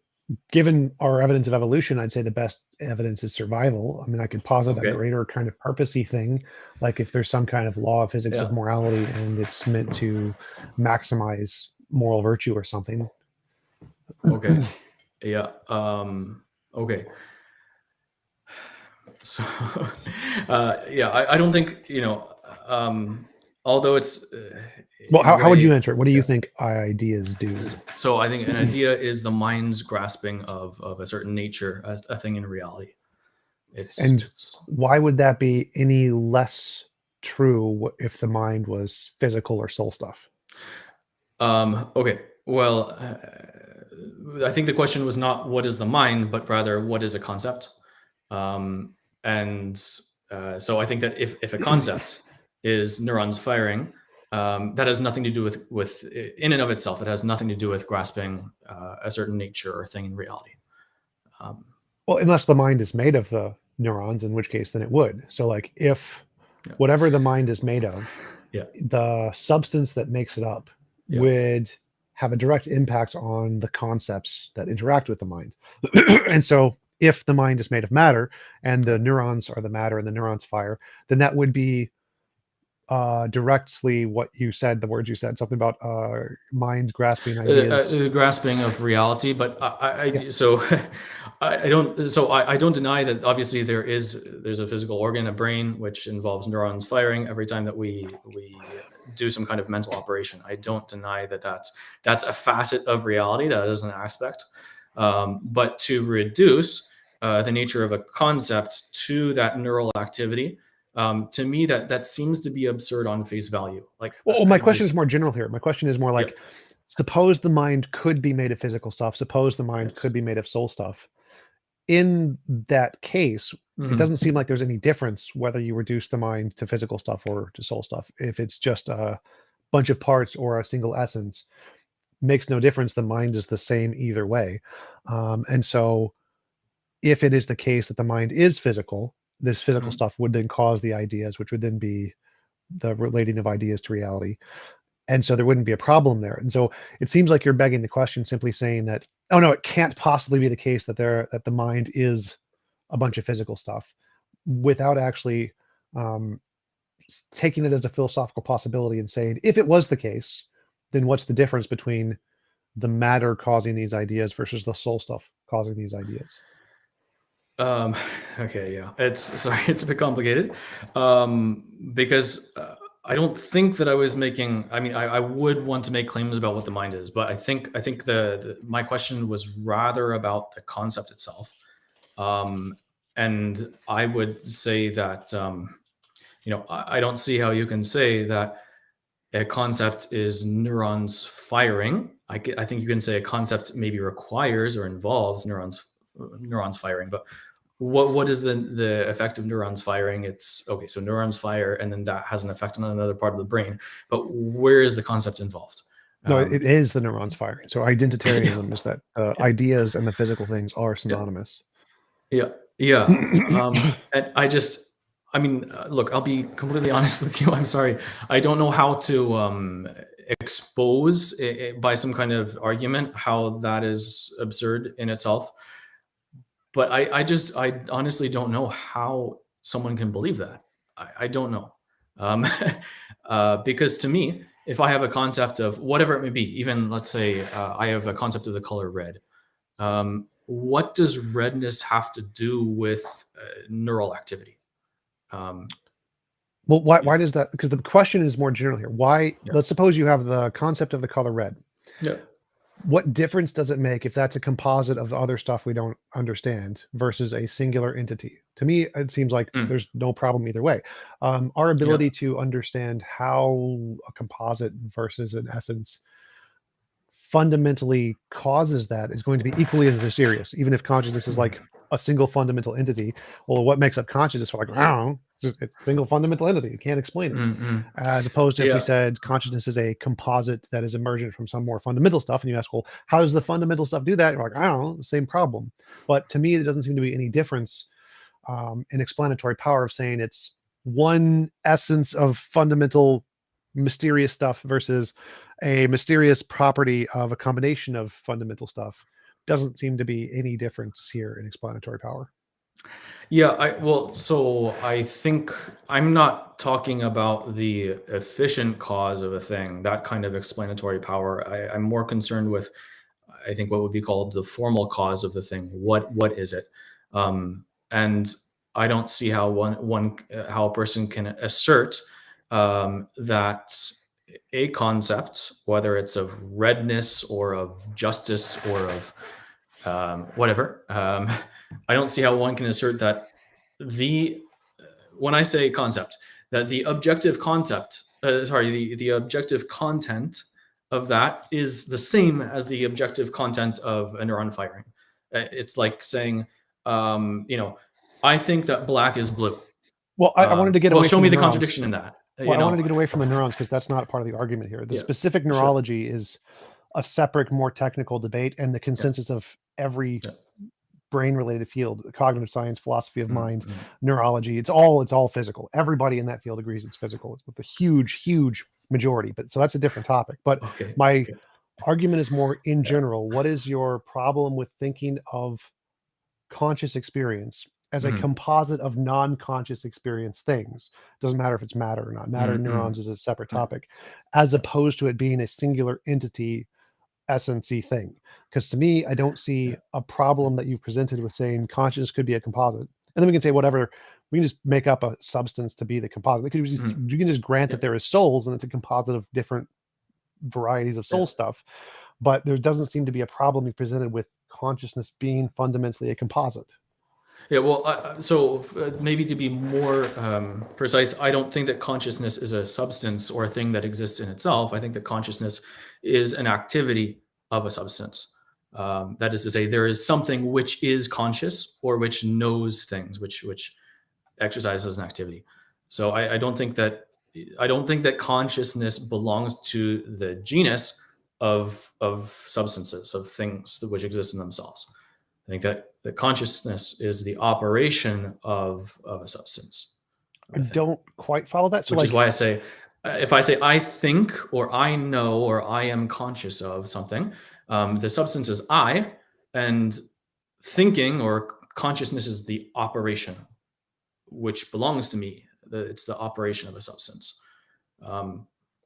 given our evidence of evolution, I'd say the best evidence is survival. I mean, I could posit a Okay. greater kind of purposey thing, like if there's some kind of law of physics of Yeah. morality and it's meant to maximize moral virtue or something. Okay. Yeah. Okay. So, yeah, I don't think, although it's Well, in a how would you way. answer it? What do you think ideas do? So I think an idea is the mind's grasping of a certain nature as a thing in reality. And It's why would that be any less true if the mind was physical or soul stuff? Okay. Well, I think the question was not what is the mind, but rather what is a concept. And so I think that if a concept is neurons firing, that has nothing to do with in and of itself. It has nothing to do with grasping a certain nature or thing in reality. Um, Well, unless the mind is made of the neurons, in which case then it would. So like if Yeah. whatever the mind is made of, Yeah. the substance that makes it up Yeah. would have a direct impact on the concepts that interact with the mind. And so if the mind is made of matter and the neurons are the matter and the neurons fire, then that would be directly what you said, the words you said, something about mind grasping ideas. grasping of reality, but Yeah. so I don't deny that obviously there's a physical organ, a brain, which involves neurons firing every time that we do some kind of mental operation. I don't deny that that's a facet of reality, that is an aspect, but to reduce the nature of a concept to that neural activity, to me that seems to be absurd on face value. Like Well, my I question is just more general here. My question is more yeah. like, suppose the mind could be made of physical stuff. Suppose the mind Yes. could be made of soul stuff. In that case, it Mhm. doesn't seem like there's any difference whether you reduce the mind to physical stuff or to soul stuff. If it's just a bunch of parts or a single essence, makes no difference. The mind is the same either way. And so, if it is the case that the mind is physical, this physical Mhm. stuff would then cause the ideas, which would then be the relating of ideas to reality. And so there wouldn't be a problem there. And so it seems like you're begging the question, simply saying that, oh no, it can't possibly be the case that the mind is a bunch of physical stuff, without actually um, taking it as a philosophical possibility and saying, if it was the case, then what's the difference between the matter causing these ideas versus the soul stuff causing these ideas? Um, okay, yeah, it's sorry, it's a bit complicated, because I don't think that I was making. I mean, I would want to make claims about what the mind is, but I think my question was rather about the concept itself, um, and I would say that I don't see how you can say that a concept is neurons firing. I think you can say a concept maybe requires or involves neurons firing, but what is the effect of neurons firing? It's okay, so neurons fire and then that has an effect on another part of the brain, but where is the concept involved? No, um it is the neurons firing. So yeah, identitarianism is that yeah, ideas and the physical things are yeah, synonymous. yeah, yeah. And I mean, look, I'll be completely honest with you. I'm sorry, I don't know how to expose by some kind of argument how that is absurd in itself, but I honestly don't know how someone can believe that. I don't know, um, because to me, if I have a concept of whatever it may be, even let's say I have a concept of the color red, what does redness have to do with neural activity? Um, Well, yeah, why does that? Because the question is more general here. Why? yeah, Let's suppose you have the concept of the color red. yeah, What difference does it make if that's a composite of other stuff we don't understand versus a singular entity? To me, it seems like mm, there's no problem either way. Our yeah, ability to understand how a composite versus an essence fundamentally causes that is going to be equally as mysterious, even if consciousness is like mm, a single fundamental entity. Well, what makes up consciousness? We're like, I don't know. It's a single fundamental entity. You can't explain it. mm, mm. As opposed to if we Yeah. said consciousness is a composite that is emergent from some more fundamental stuff, and you ask, well, how does the fundamental stuff do that? You're like, I don't know, same problem. But to me, there doesn't seem to be any difference in explanatory power of saying it's one essence of fundamental mysterious stuff versus a mysterious property of a combination of fundamental stuff. doesn't seem to be any difference here in explanatory power. Yeah, so I think I'm not talking about the efficient cause of a thing, that kind of explanatory power. I'm more concerned with, I think, what would be called the formal cause of the thing. What is it? And I don't see how how a person can assert that a concept, whether it's of redness or of justice or of whatever. I don't see how one can assert that when I say concept, that the objective concept, the objective content of that is the same as the objective content of a neuron firing. It's like saying, I think that black is blue. Well, I wanted to get away show from me the the neurons. contradiction in that. Well, I wanted to get away from the neurons because that's not part of the argument here. The specific neurology is a separate, more technical debate, and the consensus of every brain-related field, cognitive science, philosophy of mind, neurology, it's all physical. Everybody in that field agrees it's physical. It's with a huge majority. But so that's a different topic. But my argument is more in general. What is your problem with thinking of conscious experience as a composite of non-conscious experience things? Doesn't matter if it's matter or not. Matter and neurons is a separate topic, as opposed to it being a singular entity, essence-y thing. Because to me, I don't see a problem that you've presented with saying consciousness could be a composite. And then we can say whatever, we can just make up a substance to be the composite. You can just grant that there is souls and it's a composite of different varieties of soul stuff. But there doesn't seem to be a problem you presented with consciousness being fundamentally a composite. Yeah, well, so maybe to be more precise, I don't think that consciousness is a substance or a thing that exists in itself. I think that consciousness is an activity of a substance. That is to say, there is something which is conscious or which knows things, which exercises an activity. So I don't think that consciousness belongs to the genus of substances, of things which exist in themselves. I think that the consciousness is the operation of a substance. I don't quite follow that. So which is why I say, if I say I think or I know or I am conscious of something, the substance is I, and thinking or consciousness is the operation, which belongs to me. It's the operation of a substance.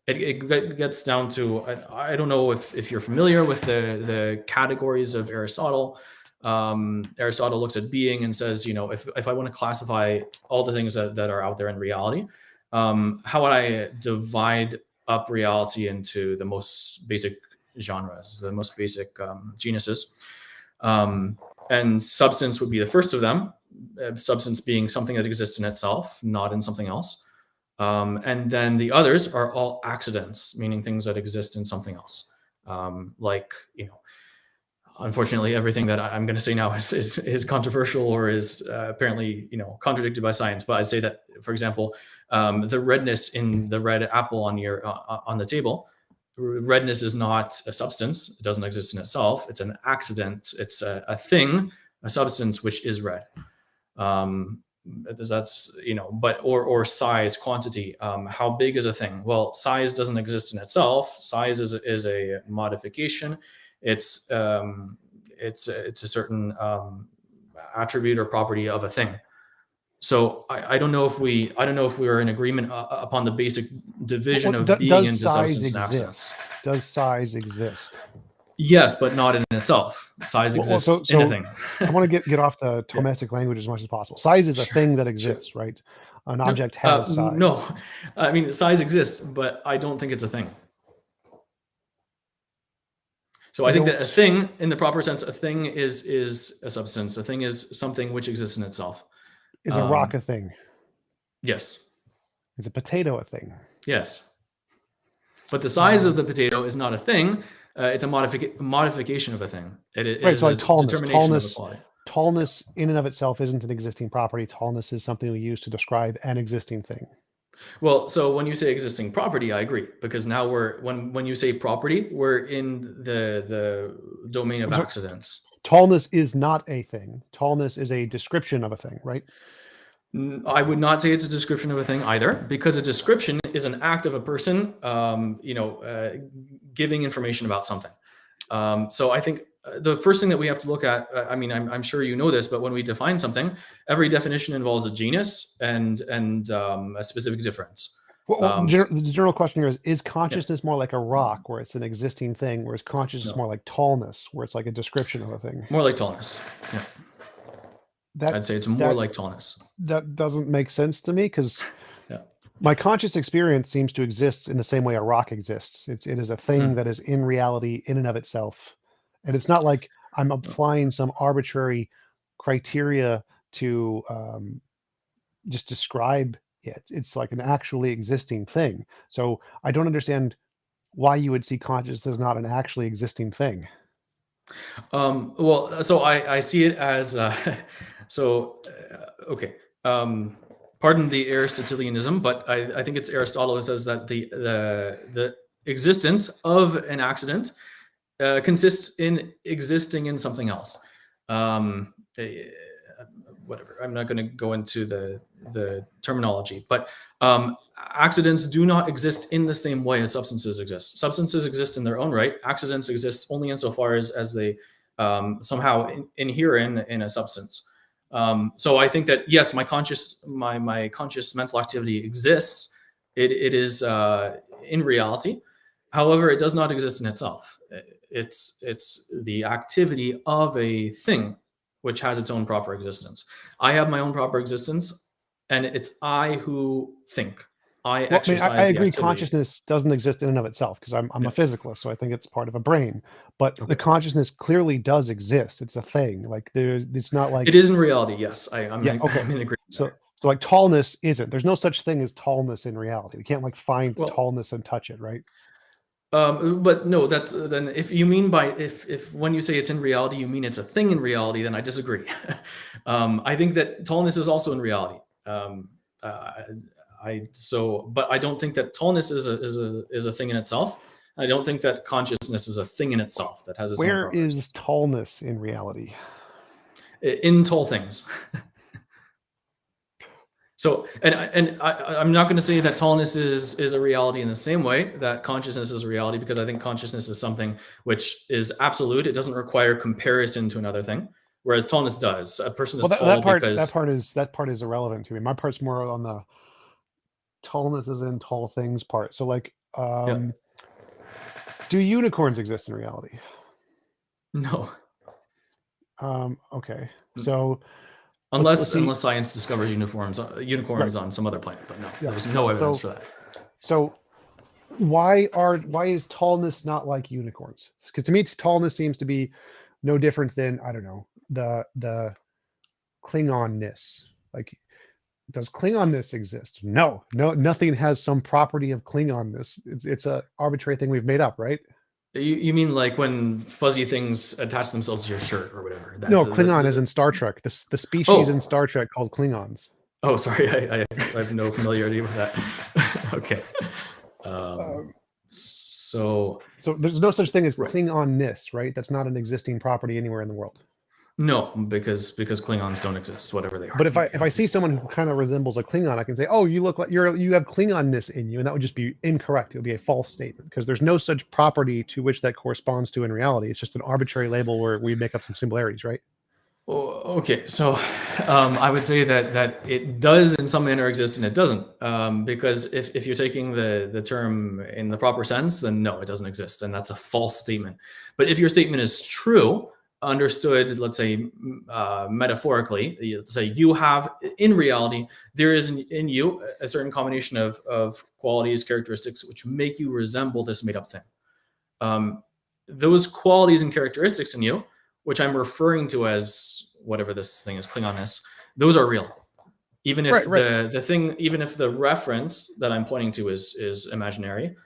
It gets down to, I don't know if you're familiar with the categories of Aristotle. Aristotle looks at being and says, if I want to classify all the things that are out there in reality, how would I divide up reality into the most basic genres, the most basic genuses? And substance would be the first of them, substance being something that exists in itself, not in something else. And then the others are all accidents, meaning things that exist in something else. Unfortunately, everything that I'm going to say now is controversial or is apparently, contradicted by science. But I say that, for example, the redness in the red apple on the table, redness is not a substance. It doesn't exist in itself. It's an accident. It's a thing, a substance which is red. That's or size, quantity. How big is a thing? Well, size doesn't exist in itself. Size is a modification. It's a certain attribute or property of a thing. So I don't know if we are in agreement upon the basic division of being into substance and accidents. Does size exist? Yes, but not in itself. Size exists in a thing. I want to get off the Thomistic language as much as possible. Size is a thing that exists, right? An object has size. No, I mean, size exists, but I don't think it's a thing. So I think that a thing, in the proper sense, a thing is a substance. A thing is something which exists in itself. Is a rock a thing? Yes. Is a potato a thing? Yes. But the size of the potato is not a thing. It's a modification of a thing. It is so like determination of a quality. Tallness in and of itself isn't an existing property. Tallness is something we use to describe an existing thing. Well, so when you say existing property, I agree, because now when you say property, we're in the domain of accidents. Tallness is not a thing. Tallness is a description of a thing, right? I would not say it's a description of a thing either, because a description is an act of a person, giving information about something. So I think the first thing that we have to look at, I mean, I'm sure you know this, but when we define something, every definition involves a genus and a specific difference. The general question here is consciousness Yeah. more like a rock, where it's an existing thing, whereas consciousness No. more like tallness, where it's like a description of a thing? More like tallness. Yeah. I'd say it's more like tallness. That doesn't make sense to me, because Yeah. my conscious experience seems to exist in the same way a rock exists. It is a thing that is in reality in and of itself. And it's not like I'm applying some arbitrary criteria to just describe it. It's like an actually existing thing. So I don't understand why you would see consciousness as not an actually existing thing. Well, so I see it as okay. Pardon the Aristotelianism, but I think it's Aristotle who says that the existence of an accident consists in existing in something else. Whatever. I'm not going to go into the terminology, but accidents do not exist in the same way as substances exist. Substances exist in their own right. Accidents exist only insofar as they somehow inhere in a substance. So I think that yes, my conscious mental activity exists. It is in reality. However, it does not exist in itself. It's the activity of a thing which has its own proper existence. I have my own proper existence, and it's I who think. I exercise I agree. the activity. Consciousness doesn't exist in and of itself, because I'm a physicalist, so I think it's part of a brain. But the consciousness clearly does exist. It's a thing. Like it's not like it is in reality. Yes, I'm in agreement. So like tallness isn't. There's no such thing as tallness in reality. We can't like find tallness and touch it, right? But no, that's then if you mean by if when you say it's in reality, you mean it's a thing in reality, then I disagree. I think that tallness is also in reality. But I don't think that tallness is a thing in itself. I don't think that consciousness is a thing in itself that has its own Where properties. is tallness in reality? In tall things. So, I'm not going to say that tallness is a reality in the same way that consciousness is a reality, because I think consciousness is something which is absolute. It doesn't require comparison to another thing, whereas tallness does. A person is tall because that part is irrelevant to me. My part's more on the tallness is in tall things part. So like, do unicorns exist in reality? No. Okay. So unless science discovers unicorns on some other planet, but no, there's no evidence for that. So why is tallness not like unicorns? Because to me, tallness seems to be no different than, I don't know, the Klingonness. Like, does Klingonness exist? No, nothing has some property of Klingonness. It's a arbitrary thing we've made up, right? You mean like when fuzzy things attach themselves to your shirt or whatever? No, Klingon is in Star Trek. The species in Star Trek called Klingons. Oh, sorry, I have no familiarity with that. Okay. So there's no such thing as Klingonness, right? That's not an existing property anywhere in the world. No, because Klingons don't exist, whatever they are. But if I see someone who kind of resembles a Klingon, I can say, "Oh, you look like you have Klingonness in you," and that would just be incorrect. It would be a false statement, because there's no such property to which that corresponds to in reality. It's just an arbitrary label where we make up some similarities, right? Okay, so I would say that it does in some manner exist and it doesn't, because if you're taking the term in the proper sense, then no, it doesn't exist, and that's a false statement. But if your statement is true, understood, let's say metaphorically, let's say you have, in reality, there is in you a certain combination of qualities, characteristics, which make you resemble this made up thing. Those qualities and characteristics in you, which I'm referring to as whatever this thing is, Klingonness, those are real. Even if the thing, even if the reference that I'm pointing to is imaginary,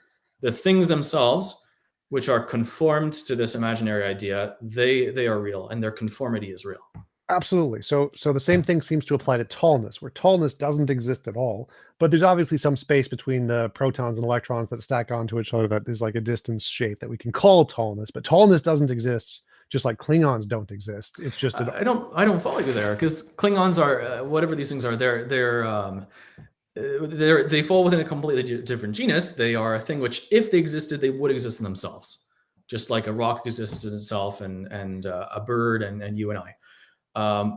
the things themselves, which are conformed to this imaginary idea, they are real, and their conformity is real. Absolutely. So the same thing seems to apply to tallness, where tallness doesn't exist at all, but there's obviously some space between the protons and electrons that stack onto each other that is like a distance shape that we can call tallness, but tallness doesn't exist, just like Klingons don't exist. It's just I don't follow you there, because Klingons are whatever these things are. They fall within a completely different genus. They are a thing which, if they existed, they would exist in themselves. just like a rock exists in itself, and a bird, and you and I.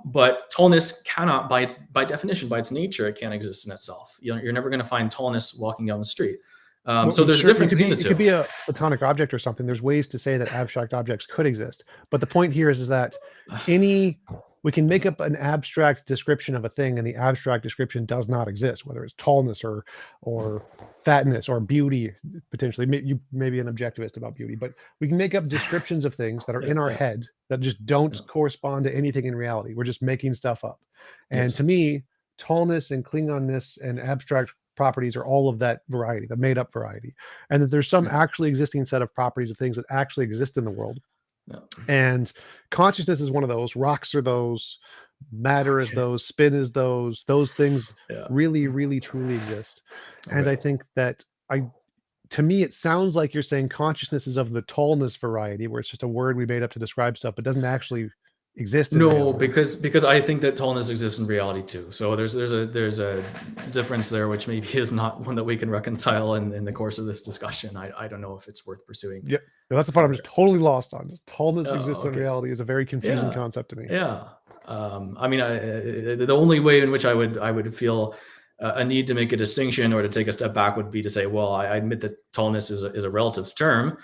But tallness cannot, by definition, by its nature, it can't exist in itself. You're never going to find tallness walking down the street. So there's a difference between the two. It could be a platonic object or something. There's ways to say that abstract objects could exist. But the point here is that we can make up an abstract description of a thing, and the abstract description does not exist, whether it's tallness or fatness or beauty, potentially. You may be an objectivist about beauty, but we can make up descriptions of things that are in our head that just don't correspond to anything in reality. We're just making stuff up. And to me, tallness and Klingonness and abstract properties are all of that variety, the made up variety. And that there's some actually existing set of properties of things that actually exist in the world. And consciousness is one of those. Rocks are those. Matter is those. Spin is those. Those things really, really, truly exist. And I think that to me, it sounds like you're saying consciousness is of the tallness variety, where it's just a word we made up to describe stuff, but doesn't actually exist in reality. because I think that tallness exists in reality too. So there's a difference there, which maybe is not one that we can reconcile in the course of this discussion. I don't know if it's worth pursuing. Yeah, that's the part I'm just totally lost on. Tallness exists in reality is a very confusing concept to me. Yeah. I mean, the only way in which I would feel a need to make a distinction or to take a step back would be to say, well, I admit that tallness is a relative term.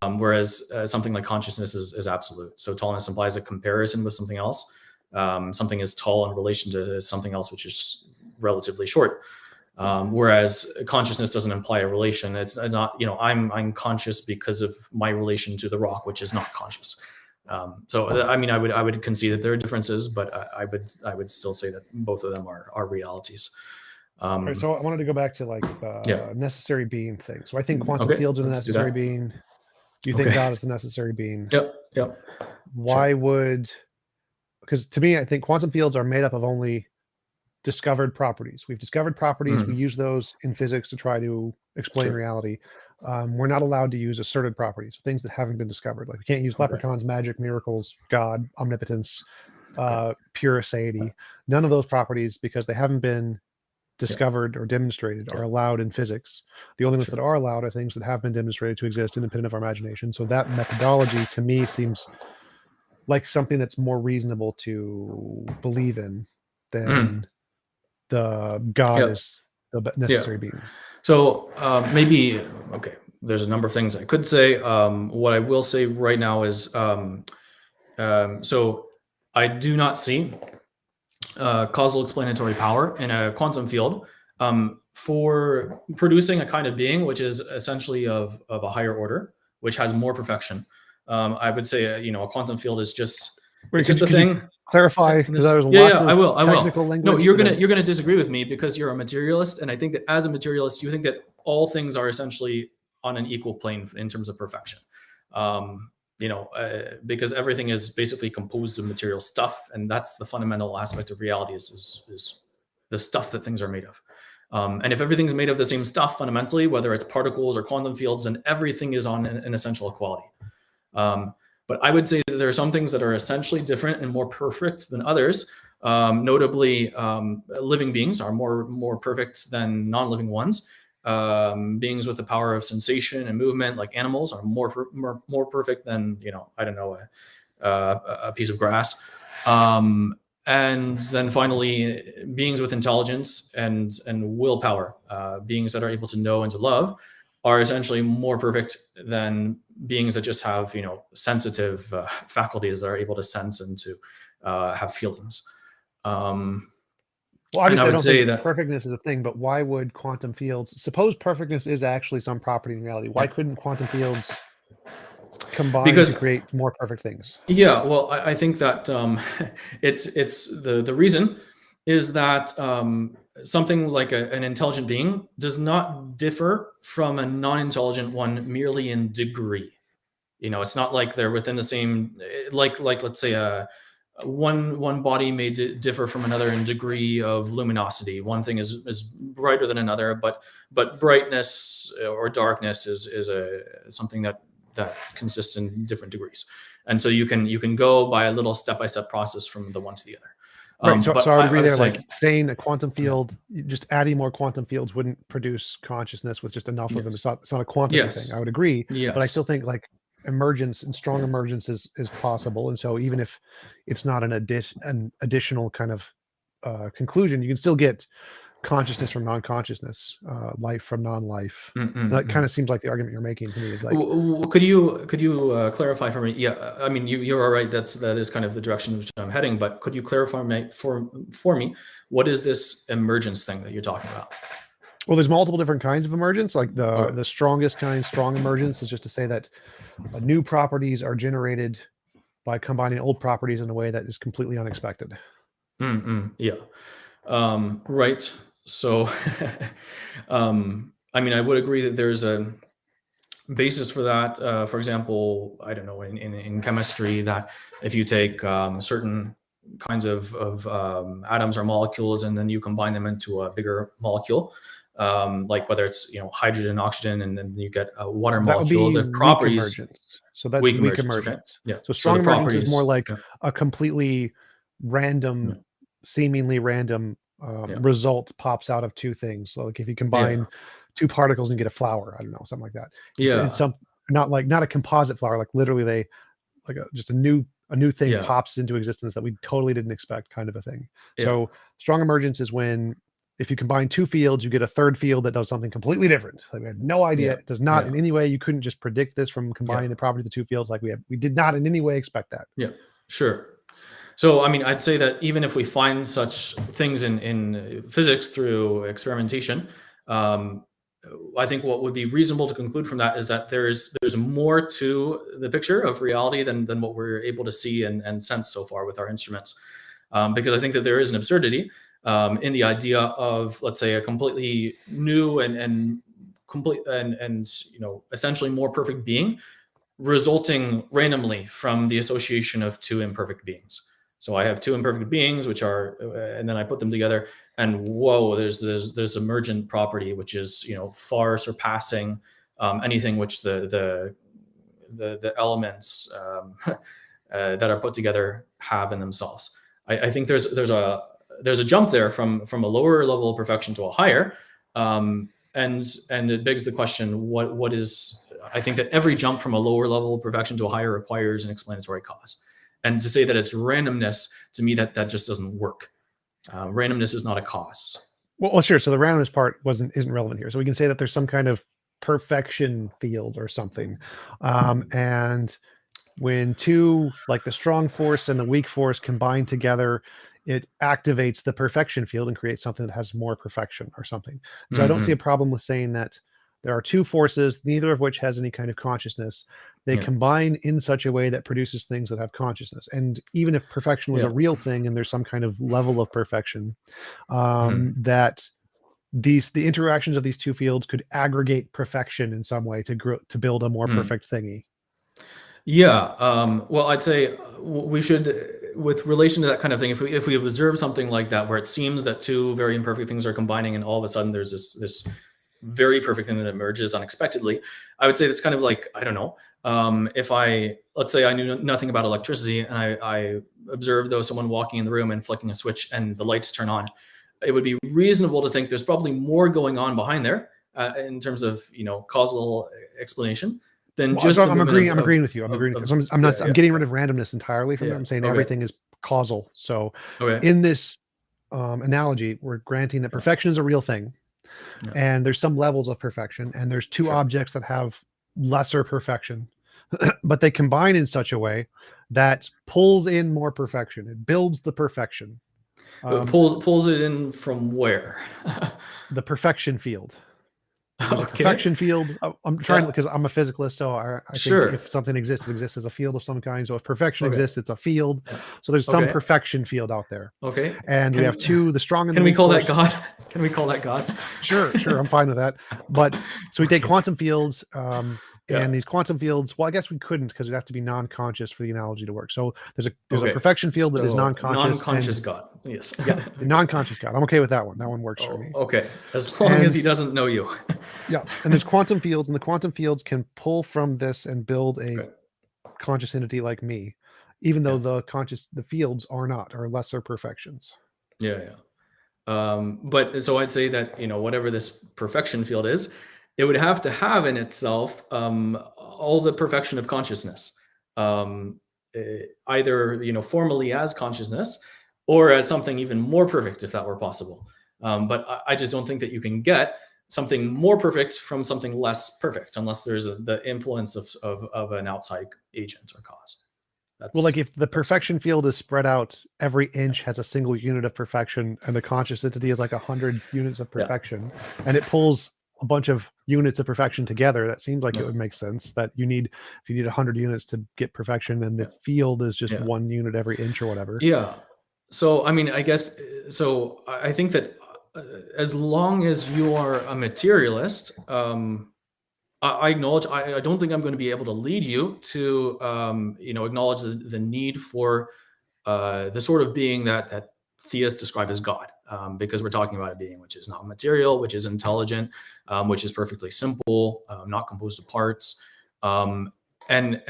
Whereas something like consciousness is absolute. So tallness implies a comparison with something else. Something is tall in relation to something else which is relatively short. Whereas consciousness doesn't imply a relation. It's not, I'm conscious because of my relation to the rock, which is not conscious. So I mean, I would concede that there are differences, but I would still say that both of them are realities. Right, so I wanted to go back to like the necessary being thing. So I think quantum fields are the necessary being. You think God is the necessary being. Yep. Why would, because to me, I think quantum fields are made up of only discovered properties. We've discovered properties. We use those in physics to try to explain reality. We're not allowed to use asserted properties, things that haven't been discovered. Like we can't use leprechauns, magic, miracles, God, omnipotence, pure aseity. None of those properties, because they haven't been discovered or demonstrated, are allowed in physics. The only ones that are allowed are things that have been demonstrated to exist independent of our imagination. So that methodology to me seems like something that's more reasonable to believe in than the God is the necessary being. So maybe, there's a number of things I could say. What I will say right now is, so I do not see causal explanatory power in a quantum field for producing a kind of being which is essentially of a higher order, which has more perfection. I would say, a quantum field is just a thing. Clarify, because there's lots of technical language. No, you're gonna disagree with me because you're a materialist, and I think that as a materialist, you think that all things are essentially on an equal plane in terms of perfection. Because everything is basically composed of material stuff, and that's the fundamental aspect of reality is the stuff that things are made of. And if everything's made of the same stuff fundamentally, whether it's particles or quantum fields, then everything is on an essential equality. But I would say that there are some things that are essentially different and more perfect than others. Notably, living beings are more perfect than non-living ones. Beings with the power of sensation and movement, like animals, are more perfect than a piece of grass. And then finally, beings with intelligence and willpower, beings that are able to know and to love, are essentially more perfect than beings that just have sensitive faculties that are able to sense and to have feelings. Well, obviously, I don't think that perfectness is a thing, but why would quantum fields, suppose perfectness is actually some property in reality, why couldn't quantum fields combine to create more perfect things? Yeah, well, I think that it's the reason is that something like an intelligent being does not differ from a non-intelligent one merely in degree. It's not like they're within the same, like let's say one body may differ from another in degree of luminosity. One thing is brighter than another, but brightness or darkness is something that consists in different degrees. And so you can go by a little step-by-step process from the one to the other. Right. So I would agree there. Like saying a quantum field, just adding more quantum fields wouldn't produce consciousness with just enough of them. It's not a quantum thing. I would agree, but I still think like emergence and strong emergence is possible. And so even if it's not an additional kind of conclusion, you can still get consciousness from non-consciousness, life from non-life. That kind of seems like the argument you're making to me is like, could you clarify for me? Yeah, I mean, you are right. That is kind of the direction which I'm heading. But could you clarify for me what is this emergence thing that you're talking about? well, there's multiple different kinds of emergence. Like the strongest kind, strong emergence, is just to say that new properties are generated by combining old properties in a way that is completely unexpected. Yeah. Right. So, I mean, I would agree that there's a basis for that. For example, I don't know, in chemistry, that if you take certain kinds of atoms or molecules and then you combine them into a bigger molecule, like whether it's hydrogen, oxygen, and then you get a water That would molecule, be the weak properties. emergence. So that's Weak weak emergence. Okay. emergence. Yeah. So So strong the emergence is more properties. like Yeah. a completely random, Yeah. seemingly random Yeah. result pops out of two things. So like if you combine Yeah. two particles and you get a flower, I don't know, something like that. It's Yeah. some not a composite flower, like literally they like just a new thing Yeah. pops into existence that we totally didn't expect, kind of a thing. Yeah. So strong emergence is when if you combine two fields, you get a third field that does something completely different. Like we had no idea. Yeah. It does not Yeah. in any way. You couldn't just predict this from combining the property of the two fields. Like we did not in any way expect that. Yeah. Sure. So, I mean, I'd say that even if we find such things in physics through experimentation, I think what would be reasonable to conclude from that is that there's more to the picture of reality than what we're able to see and sense so far with our instruments. Because I think that there is an absurdity in the idea of, let's say, a completely new and complete and essentially more perfect being resulting randomly from the association of two imperfect beings. So I have two imperfect beings, which are, and then I put them together, and whoa, there's emergent property, which is far surpassing anything which the elements that are put together have in themselves. I think there's a jump there from a lower level of perfection to a higher, and it begs the question: what is? I think that every jump from a lower level of perfection to a higher requires an explanatory cause. And to say that it's randomness, to me, that just doesn't work. Randomness is not a cause. Well, sure. So the randomness part isn't relevant here. So we can say that there's some kind of perfection field or something, and when two, like the strong force and the weak force, combine together, it activates the perfection field and creates something that has more perfection or something. So I don't see a problem with saying that there are two forces, neither of which has any kind of consciousness. They combine in such a way that produces things that have consciousness. And even if perfection was a real thing and there's some kind of level of perfection, that the interactions of these two fields could aggregate perfection in some way to build a more perfect thingy. Yeah. Well, I'd say we should, with relation to that kind of thing, if we observe something like that, where it seems that two very imperfect things are combining, and all of a sudden there's this very perfect thing that emerges unexpectedly, I would say that's kind of like, I don't know, if let's say I knew nothing about electricity and I observed though someone walking in the room and flicking a switch and the lights turn on, it would be reasonable to think there's probably more going on behind there in terms of causal explanation than just the I'm movement agreeing with you. I'm getting rid of randomness entirely from it. I'm saying everything is causal. So in this analogy, we're granting that perfection is a real thing. And there's some levels of perfection, and there's two objects that have lesser perfection, but they combine in such a way that pulls in more perfection. It builds the perfection. Pulls it in from where? The perfection field. There's a perfection field. I'm trying because I'm a physicalist, so I think if something exists, it exists as a field of some kind. So if perfection exists, it's a field. So there's some perfection field out there. Okay. And we have two, the strong and the weak. Can we call force. that God? Can we call that God? Sure. I'm fine with that. But so we take quantum fields, and these quantum fields, well, I guess we couldn't because it'd have to be non-conscious for the analogy to work. So there's a perfection field that is non-conscious. Non-conscious God. Yes. Non-conscious God. I'm okay with that one. That one works for me. Okay. As long as he doesn't know you. And there's quantum fields, and the quantum fields can pull from this and build a conscious entity like me, even though the fields are lesser perfections. But so I'd say that whatever this perfection field is, it would have to have in itself all the perfection of consciousness, either formally as consciousness or as something even more perfect, if that were possible. But I just don't think that you can get something more perfect from something less perfect unless there's the influence of an outside agent or cause. Well, like if the perfection field is spread out, every inch has a single unit of perfection, and the conscious entity is like 100 units of perfection, and it pulls a bunch of units of perfection together, that seems like it would make sense that if you need 100 units to get perfection, and the field is just 1 unit every inch or whatever. Yeah. So, I mean, I guess, so I think that as long as you are a materialist, I acknowledge, I don't think I'm going to be able to lead you to, acknowledge the need for the sort of being that theists describe as God, because we're talking about a being which is not material, which is intelligent, which is perfectly simple, not composed of parts. But that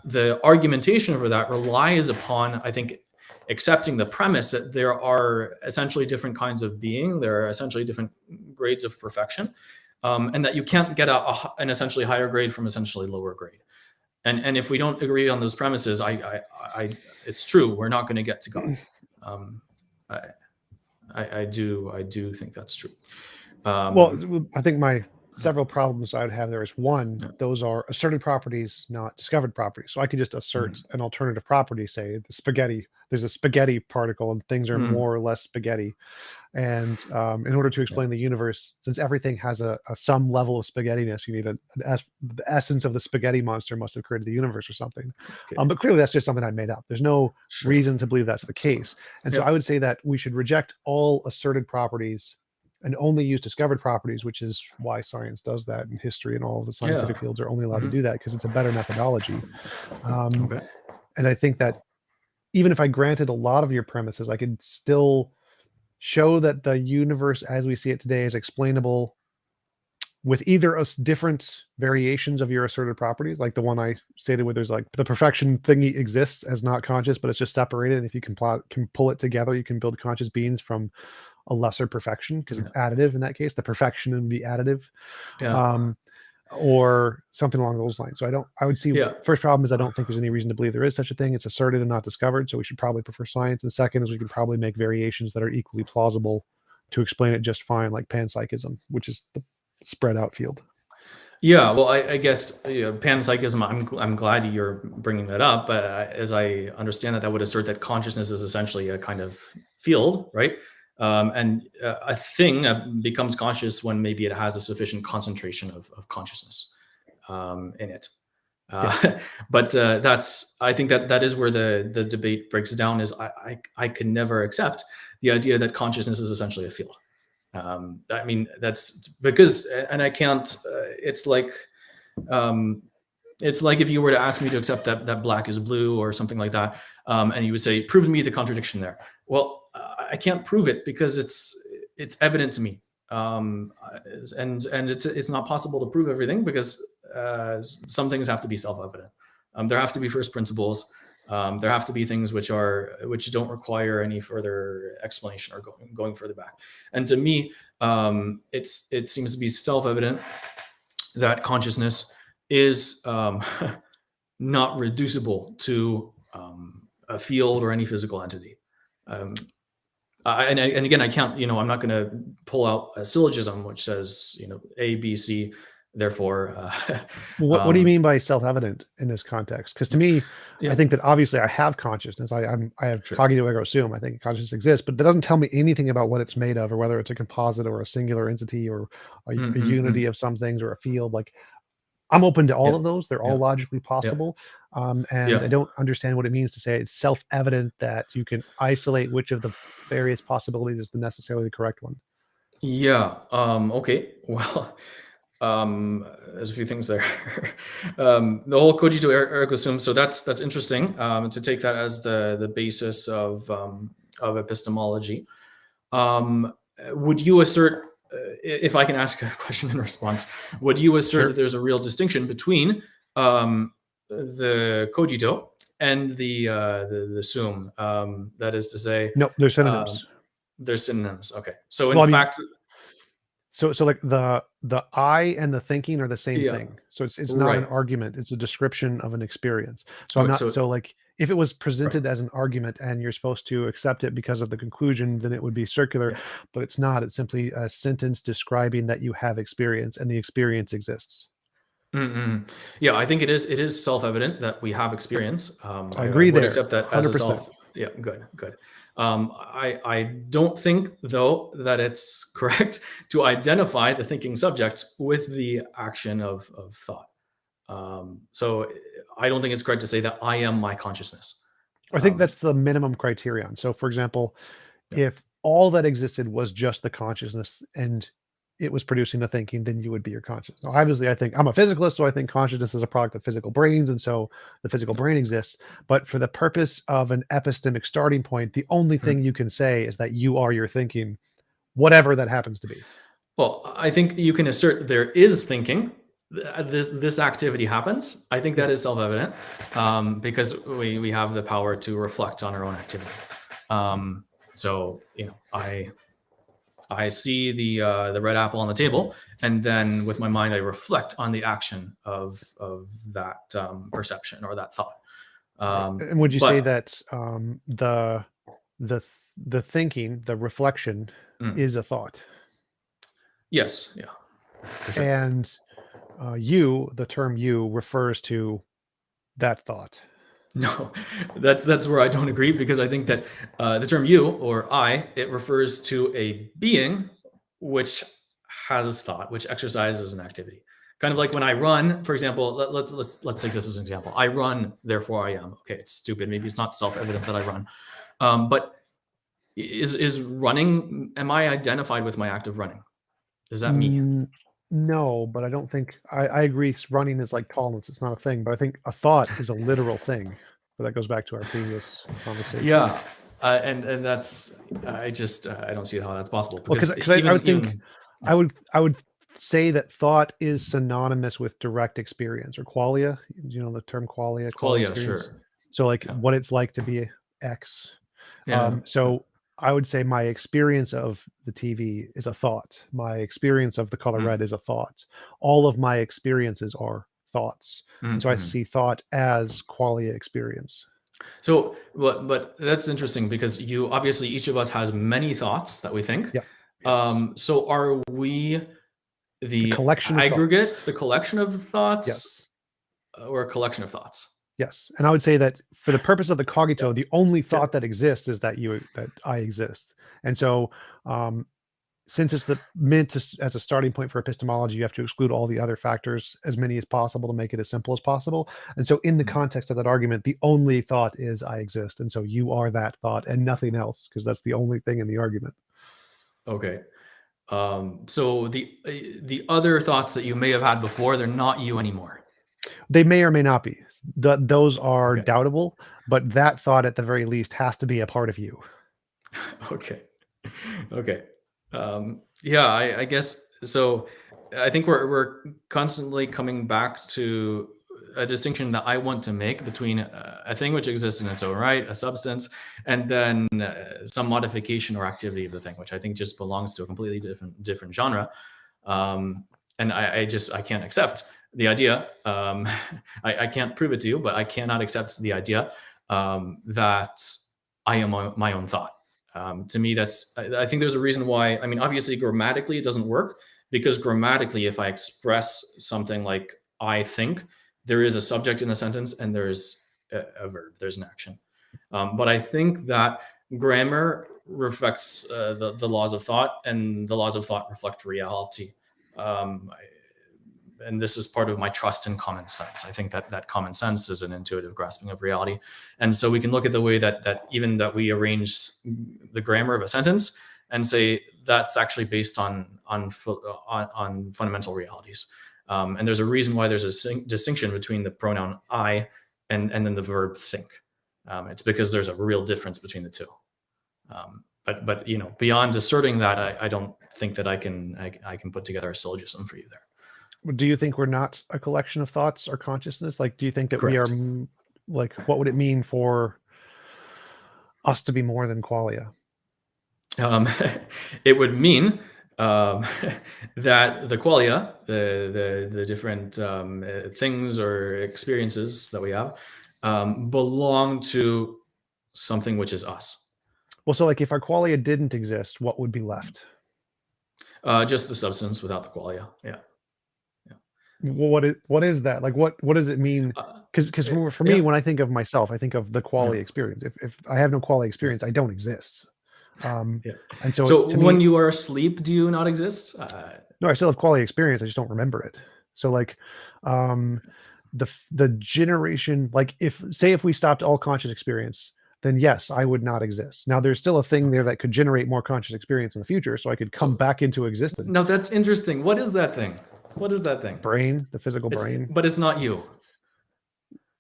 the argumentation for that relies upon, I think, accepting the premise that there are essentially different kinds of being, there are essentially different grades of perfection, and that you can't get an essentially higher grade from essentially lower grade. And if we don't agree on those premises, it's true, we're not going to get to God. I do think that's true. Well, I think my several problems I would have there is one, those are asserted properties, not discovered properties. So I could just assert an alternative property, say the spaghetti. There's a spaghetti particle, and things are more or less spaghetti. And in order to explain the universe, since everything has some level of spaghettiness, you need the essence of the spaghetti monster must have created the universe or something. But clearly, that's just something I made up. There's no reason to believe that's the case. And so I would say that we should reject all asserted properties and only use discovered properties, which is why science does that, and history and all of the scientific fields are only allowed to do that because it's a better methodology. And I think that even if I granted a lot of your premises, I could still show that the universe as we see it today is explainable with either different variations of your asserted properties, like the one I stated where there's like the perfection thingy exists as not conscious, but it's just separated. And if you can pull it together, you can build conscious beings from a lesser perfection because it's additive in that case. The perfection would be additive. Or something along those lines. So I would see first problem is I don't think there's any reason to believe there is such a thing. It's asserted and not discovered. So we should probably prefer science. And second is we can probably make variations that are equally plausible to explain it just fine, like panpsychism, which is the spread out field. Yeah, well, I guess panpsychism, I'm glad you're bringing that up. But as I understand it, that would assert that consciousness is essentially a kind of field, right? And a thing becomes conscious when maybe it has a sufficient concentration of consciousness in it. But I think that is where the debate breaks down. Is I can never accept the idea that consciousness is essentially a field. I mean, that's because, and I can't. It's like if you were to ask me to accept that black is blue or something like that, and you would say, "Prove to me the contradiction there." Well, I can't prove it because it's evident to me, and it's not possible to prove everything because some things have to be self-evident. There have to be first principles. There have to be things which don't require any further explanation or going further back. And to me, it seems to be self-evident that consciousness is not reducible to a field or any physical entity. And again, I can't, I'm not going to pull out a syllogism which says, A, B, C, therefore. What do you mean by self-evident in this context? Because to me, I think that obviously I have consciousness. I have Cogito ergo sum. I think consciousness exists, but that doesn't tell me anything about what it's made of, or whether it's a composite or a singular entity or a unity of some things or a field. Like, I'm open to all of those. They're all logically possible. And I don't understand what it means to say it's self-evident that you can isolate which of the various possibilities is necessarily the correct one. Yeah. Okay. Well, there's a few things there. The whole Cogito ergo sum. So that's interesting to take that as the basis of epistemology. Would you assert, if I can ask a question in response, would you assert that there's a real distinction between the Cogito and the sum? That is to say, no, they're synonyms. They're synonyms. Okay. So in fact, So like the I and the thinking are the same Yeah. thing. So it's not an Right. argument. It's a description of an experience. So I'm Okay. not, so like if it was Right. presented as an argument and you're supposed to accept it because of the conclusion, then it would be circular, Yeah. but it's not. It's simply a sentence describing that you have experience and the experience exists. Mm-mm. Yeah, I think it is. It is self-evident that we have experience. I I agree would there, accept that as a 100%. self. Yeah, good, good. I don't think though that it's correct to identify the thinking subject with the action of thought. So I don't think it's correct to say that I am my consciousness. I think that's Um, the minimum criterion. So for example, yeah. if all that existed was just the consciousness and it was producing the thinking, then you would be your consciousness. Now, obviously, I think I'm a physicalist, so I think consciousness is a product of physical brains, and so the physical brain exists. But for the purpose of an epistemic starting point, the only Mhm. thing you can say is that you are your thinking, whatever that happens to be. Well, I think you can assert there is thinking. This activity happens. I think Yeah. that is self-evident because we have the power to reflect on our own activity. So I see the red apple on the table, and then with my mind I reflect on the action of that perception or that thought. Right. And would you say But that the the thinking, the reflection, mm, is a thought, yes, yeah, for sure. and you, the term "you," refers to that thought. No, that's where I don't agree because I think that the term "you" or "I" it refers to a being which has thought, which exercises an activity. Kind of like when I run, for example. Let's take this as an example. I run, therefore I am. Okay, it's stupid. Maybe it's not self-evident that I run, but is running? Am I identified with my act of running? Is that me? Mm, no, but I don't think I agree. Running is like tallness; it's not a thing. But I think a thought is a literal thing. But that goes back to our previous conversation. Yeah, and that's I don't see how that's possible Well, because because I would think even I yeah, would say that thought is synonymous with direct experience or qualia. You know the term qualia, quality Qualia, experience. sure. So like Yeah. what it's like to be X. Yeah. Yeah. So I would say my experience of the TV is a thought. My experience of the color Mm, red is a thought. All of my experiences are thoughts. And so I mhm. see thought as qualia experience. So, but that's interesting because you obviously each of us has many thoughts that we think. Yeah. Yes. So are we The the collection of thoughts. aggregate, the collection of the thoughts, Yes. or a collection of thoughts? Yes. And I would say that for the purpose of the Yeah. cogito, the only Yeah. thought that exists is that I exist. And so um, since it's the meant to, as a starting point for epistemology, you have to exclude all the other factors, as many as possible, to make it as simple as possible. And so, in the Mm, context of that argument, the only thought is I exist, and so you are that thought and nothing else, because that's the only thing in the argument. okay. So the other thoughts that you may have had before, they're not you anymore. They may or may not be. Those are Okay. doubtable, but that thought, at the very least, has to be a part of you. Okay. Okay. Yeah, I guess so. I think we're constantly coming back to a distinction that I want to make between a thing which exists in its own right, a substance, and then some modification or activity of the thing, which I think just belongs to a completely different genre. Um, and I can't accept the idea. I can't prove it to you, but I cannot accept the idea that I am my own thought. To me, I think there's a reason why. I mean, obviously, grammatically, it doesn't work because grammatically, if I express something like I think, there is a subject in the sentence and there's a verb, there's an action. But I think that grammar reflects the laws of thought, and the laws of thought reflect reality. Um, and this is part of my trust in common sense. I think that common sense is an intuitive grasping of reality, and so we can look at the way that even that we arrange the grammar of a sentence and say that's actually based on fundamental realities. And there's a reason why there's a distinction between the pronoun I and then the verb think. It's because there's a real difference between the two. But beyond asserting that, I don't think that I can put together a syllogism for you there. Do you think we're not a collection of thoughts or consciousness? Like, do you think that we are Correct. like, what would it mean for us to be more than qualia? Um, it would mean that the qualia, the different things or experiences that we have, belong to something which is us. Well, so like if our qualia didn't exist, what would be left? Just the substance without the qualia. Yeah. Well, what is that? Like what does it mean? Because for me, Yeah. when I think of myself, I think of the qualia Yeah. experience. If I have no qualia experience, I don't exist. Yeah. And so So to when me, you are asleep, do you not exist? no, I still have qualia experience. I just don't remember it. So like, um, the generation, like if we stopped all conscious experience, then yes, I would not exist. Now there's still a thing there that could generate more conscious experience in the future, so I could come So back into existence. now that's interesting. What is that thing? What is that thing? Brain, the physical brain. But it's not you.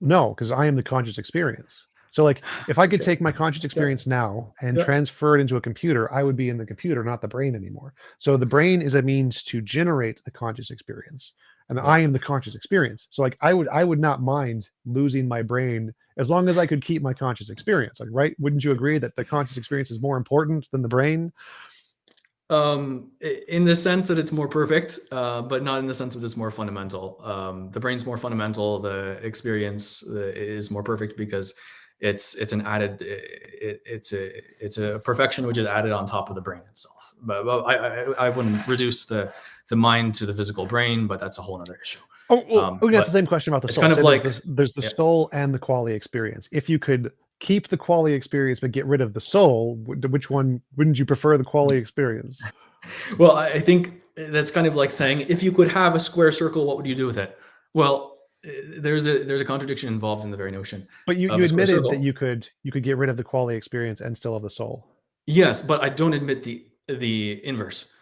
No, because I am the conscious experience. So like if I could Okay. take my conscious Yeah. experience now and Yeah. transfer it into a computer, I would be in the computer, not the brain anymore. So the brain is a means to generate the conscious experience. And Yeah. I am the conscious experience. So like I would not mind losing my brain as long as I could keep my conscious experience. Like, right? Wouldn't you agree that the conscious experience is more important than the brain? In the sense that it's more perfect, but not in the sense that it's more fundamental. The brain's more fundamental. The experience is more perfect because it's an added. It's a perfection which is added on top of the brain itself. But I wouldn't reduce the mind to the physical brain, but that's a whole other issue. Oh, well, we can ask the But same question about the it's soul. kind of Say like, there's the yeah. soul and the qualia experience. If you could keep the qualia experience but get rid of the soul, which one wouldn't you prefer the qualia experience? Well, I think that's kind of like saying, if you could have a square circle, what would you do with it? Well, there's a contradiction involved in the very notion But of you a square admitted that circle. you could get rid of the qualia experience and still have the soul. Yes, but I don't admit the inverse.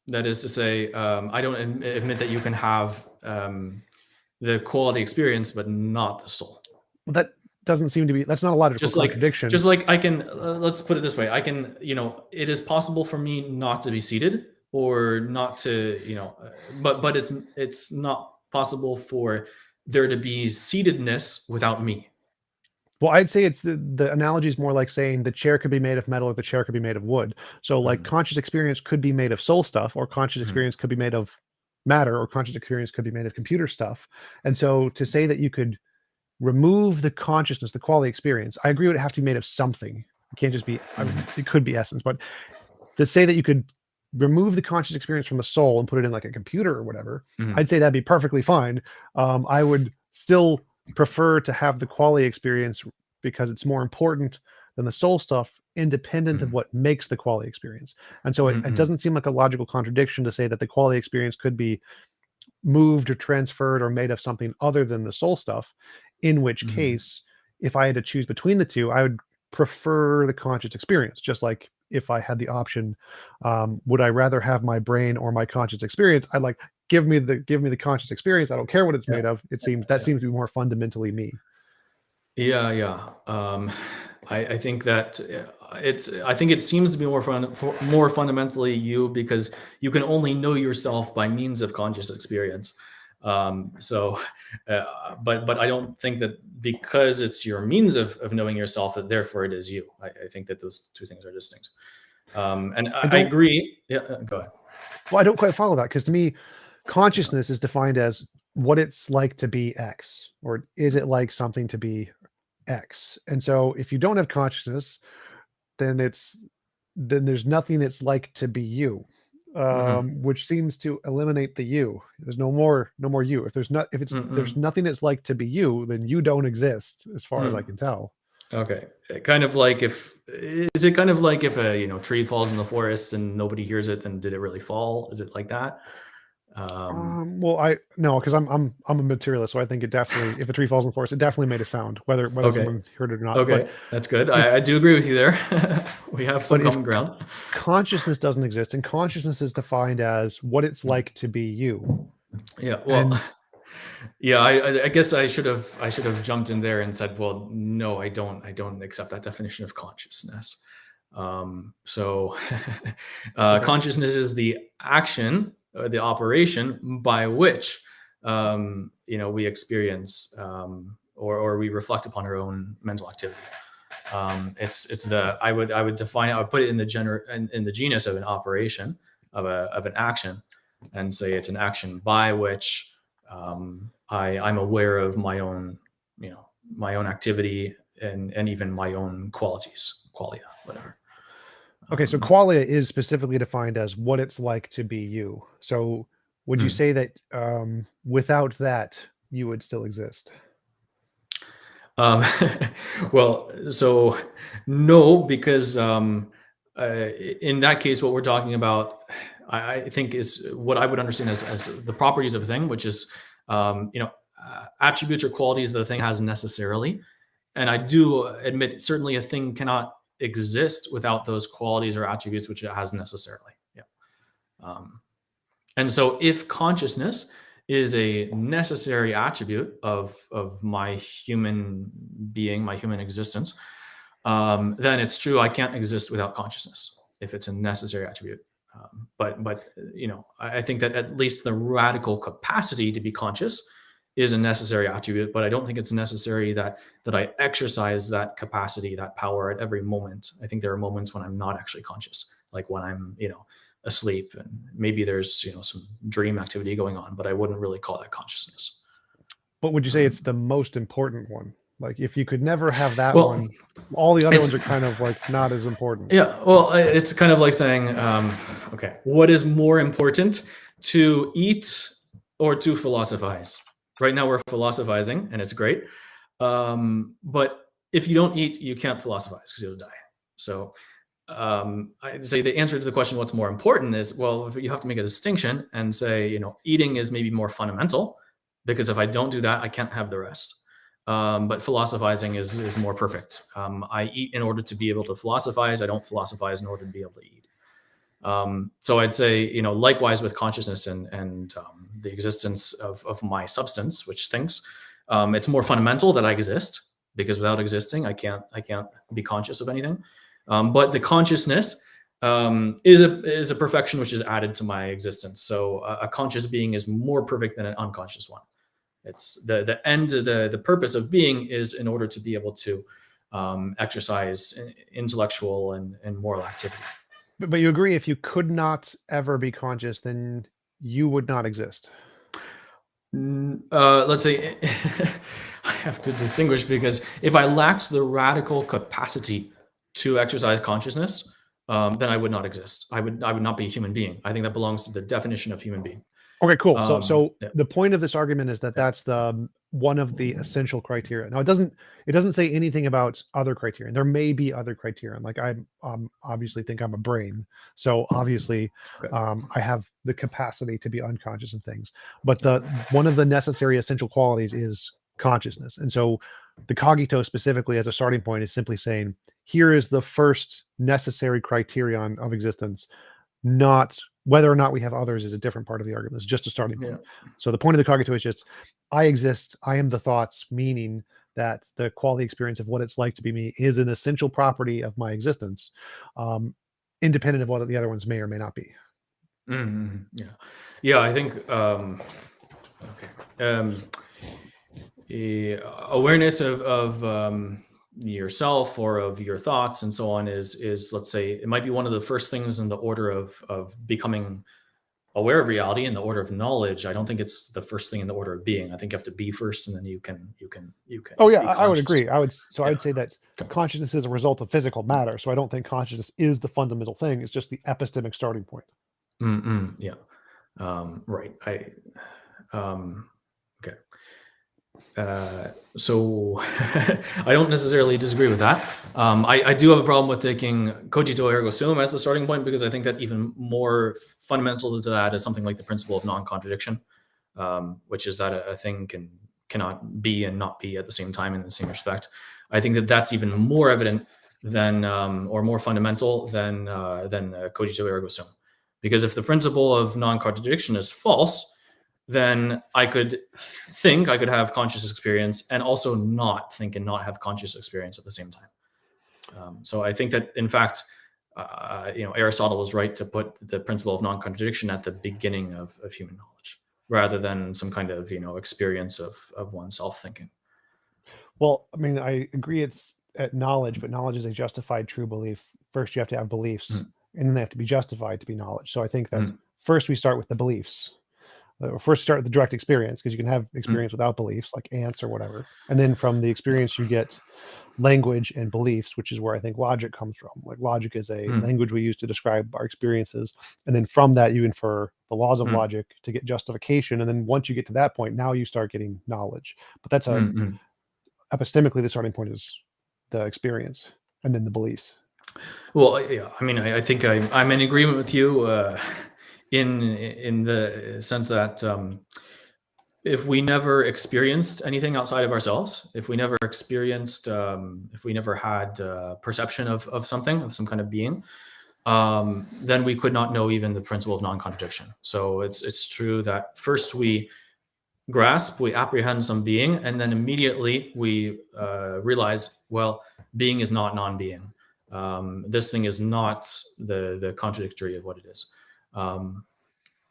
That is to say, I don't admit that you can have the quality experience, but not the soul. Well, that doesn't seem to be that's not a logical Just like contradiction. I can, let's put it this way, I can, it is possible for me not to be seated or not to, but it's not possible for there to be seatedness without me. Well, I'd say it's the analogy is more like saying the chair could be made of metal or the chair could be made of wood. So like Mhm, conscious experience could be made of soul stuff, or conscious mhm, experience could be made of matter, or conscious experience could be made of computer stuff. And so to say that you could remove the consciousness, the quality experience, I agree it would have to be made of something. It can't just be, I mean, mhm, it could be essence, but to say that you could remove the conscious experience from the soul and put it in like a computer or whatever, mhm, I'd say that'd be perfectly fine. I would still prefer to have the quality experience because it's more important than the soul stuff, independent of mhm, what makes the quality experience. And so it mhm, doesn't seem like a logical contradiction to say that the quality experience could be moved or transferred or made of something other than the soul stuff, in which mhm, case, if I had to choose between the two, I would prefer the conscious experience. Just like if I had the option, would I rather have my brain or my conscious experience? I'd like give me the conscious experience. I don't care what it's yeah, made of. It seems yeah. to be more fundamentally me. Yeah, yeah. I think that I think it seems to be more fundamentally you, because you can only know yourself by means of conscious experience. So, but I don't think that because it's your means of knowing yourself that therefore it is you. I think that those two things are distinct. And I I don't agree. Yeah, go ahead. well, I don't quite follow that because to me, consciousness is defined as what it's like to be X, or is it like something to be X? And so if you don't have consciousness, then there's nothing it's like to be you, Hmm. which seems to eliminate the you. There's no more you. If it's there's Mm-mm. nothing that's like to be you, then you don't exist as far as I Mm. can tell. Okay. Kind of like, if is it kind of like if a tree falls in the forest and nobody hears it, then did it really fall? Is it like that? Um, Well, I no, because I'm a materialist, so I think it definitely, if a tree falls in the forest, it definitely made a sound, whether okay. someone's heard it or not. Okay. That's good. I If do agree with you there. We have some if common ground. consciousness doesn't exist, and consciousness is defined as what it's like to be you, Yeah. Well, and yeah. I guess I should have jumped in there and said, well, no, I don't accept that definition of consciousness. So, okay, consciousness is the action, the operation by which we experience, or we reflect upon our own mental activity. It's the I would define it, I would put it in the in the genus of an operation. an action, and say it's an action by which I'm aware of my own, my own activity and even my own qualities, qualia, whatever. Okay, so qualia is specifically defined as what it's like to be you. So would you say that without that, you would still exist? Well, so no, because in that case, what we're talking about, I think, is what I would understand as the properties of a thing, which is, attributes or qualities that the thing has necessarily. And I do admit, certainly a thing cannot exist without those qualities or attributes which it has necessarily. Yeah. And so if consciousness is a necessary attribute of my human being, my human existence, then it's true I can't exist without consciousness if it's a necessary attribute. But I think that at least the radical capacity to be conscious is a necessary attribute, but I don't think it's necessary that I exercise that capacity, that power at every moment. I think there are moments when I'm not actually conscious, like when I'm, asleep, and maybe there's, some dream activity going on, but I wouldn't really call that consciousness. But would you say it's the most important one? Like if you could never have that Well, one, all the other ones are kind of like not as important. Yeah, well, it's kind of like saying, okay, what is more important, to eat or to philosophize? Right now we're philosophizing, and it's great. But if you don't eat, you can't philosophize because you'll die. So I'd say the answer to the question, what's more important, is, well, you have to make a distinction and say, eating is maybe more fundamental, because if I don't do that, I can't have the rest. But philosophizing is more perfect. I eat in order to be able to philosophize. I don't philosophize in order to be able to eat. So I'd say, likewise with consciousness and the existence of my substance, which thinks, it's more fundamental that I exist, because without existing, I can't be conscious of anything. But the consciousness is a perfection which is added to my existence. So a conscious being is more perfect than an unconscious one. It's the end, the purpose of being is in order to be able to exercise intellectual and moral activity. But you agree, if you could not ever be conscious, then you would not exist. Let's say I have to distinguish, because if I lacked the radical capacity to exercise consciousness, then I would not exist. I would not be a human being. I think that belongs to the definition of human being. Okay, cool. So Yeah. the point of this argument is that that's the one of the essential criteria. Now, it doesn't say anything about other criteria. There may be other criterion. Like I obviously think I'm a brain, so obviously I have the capacity to be unconscious of things. But one of the necessary essential qualities is consciousness. And so the Cogito specifically as a starting point is simply saying, here is the first necessary criterion of existence. Not whether or not we have others is a different part of the argument. It's just a starting point. Yeah. So the point of the Cogito is just, I exist, I am the thoughts, meaning that the quality experience of what it's like to be me is an essential property of my existence, independent of what the other ones may or may not be. Mm-hmm. Yeah. I think awareness of yourself or of your thoughts and so on is, let's say, it might be one of the first things in the order of becoming aware of reality, in the order of knowledge. I don't think it's the first thing in the order of being. I think you have to be first, and then you can. Oh yeah, I would agree. I would say that consciousness is a result of physical matter. So I don't think consciousness is the fundamental thing. It's just the epistemic starting point. Yeah. Right. Okay. So I don't necessarily disagree with that. I do have a problem with taking cogito ergo sum as the starting point, because I think that even more fundamental to that is something like the principle of non-contradiction, which is that a thing cannot be and not be at the same time in the same respect. I think that that's even more evident than or more fundamental than cogito ergo sum, because if the principle of non-contradiction is false, then I could have conscious experience and also not think and not have conscious experience at the same time. So I think that, in fact, Aristotle was right to put the principle of non-contradiction at the beginning of human knowledge, rather than some kind of experience of oneself thinking. Well, I mean, I agree it's at knowledge, but knowledge is a justified true belief. First, you have to have beliefs. and then they have to be justified to be knowledge. So I think that first we start with the beliefs. Or first start with the direct experience, because you can have experience without beliefs, like ants or whatever. And then from the experience you get language and beliefs, which is where I think logic comes from. Like logic is a language we use to describe our experiences. And then from that you infer the laws of logic to get justification. And then once you get to that point, now you start getting knowledge. But that's epistemically, the starting point is the experience and then the beliefs. Well, yeah, I mean, I think I'm in agreement with you in the sense that if we never experienced anything outside of ourselves, if we never experienced, if we never had perception of something, of some kind of being, then we could not know even the principle of non-contradiction. So it's true that first we grasp, we apprehend some being, and then immediately we realize, well, being is not non-being. This thing is not the contradictory of what it is.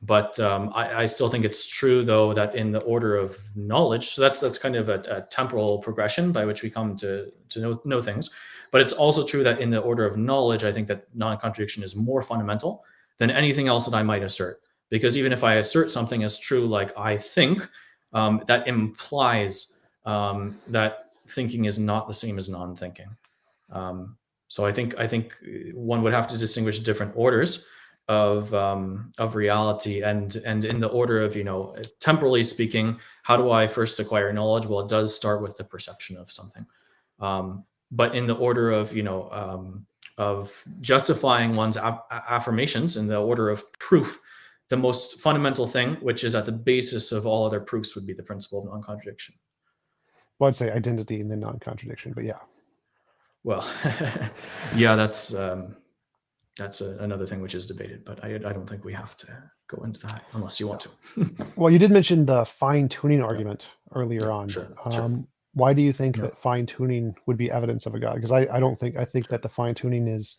But I still think it's true, though, that in the order of knowledge, so that's kind of a temporal progression by which we come to know things. But it's also true that in the order of knowledge, I think that non-contradiction is more fundamental than anything else that I might assert. Because even if I assert something as true, like I think, that implies that thinking is not the same as non-thinking. So I think one would have to distinguish different orders of reality, and in the order of, temporally speaking, how do I first acquire knowledge? Well, it does start with the perception of something, but in the order of justifying one's affirmations, in the order of proof, the most fundamental thing, which is at the basis of all other proofs, would be the principle of non-contradiction. Well, I'd say identity and then non-contradiction, but yeah. Well, yeah, that's another thing which is debated, but I don't think we have to go into that unless you want to. Well, you did mention the fine-tuning argument earlier on. Sure. Why do you think that fine-tuning would be evidence of a God? Because I think that the fine-tuning is,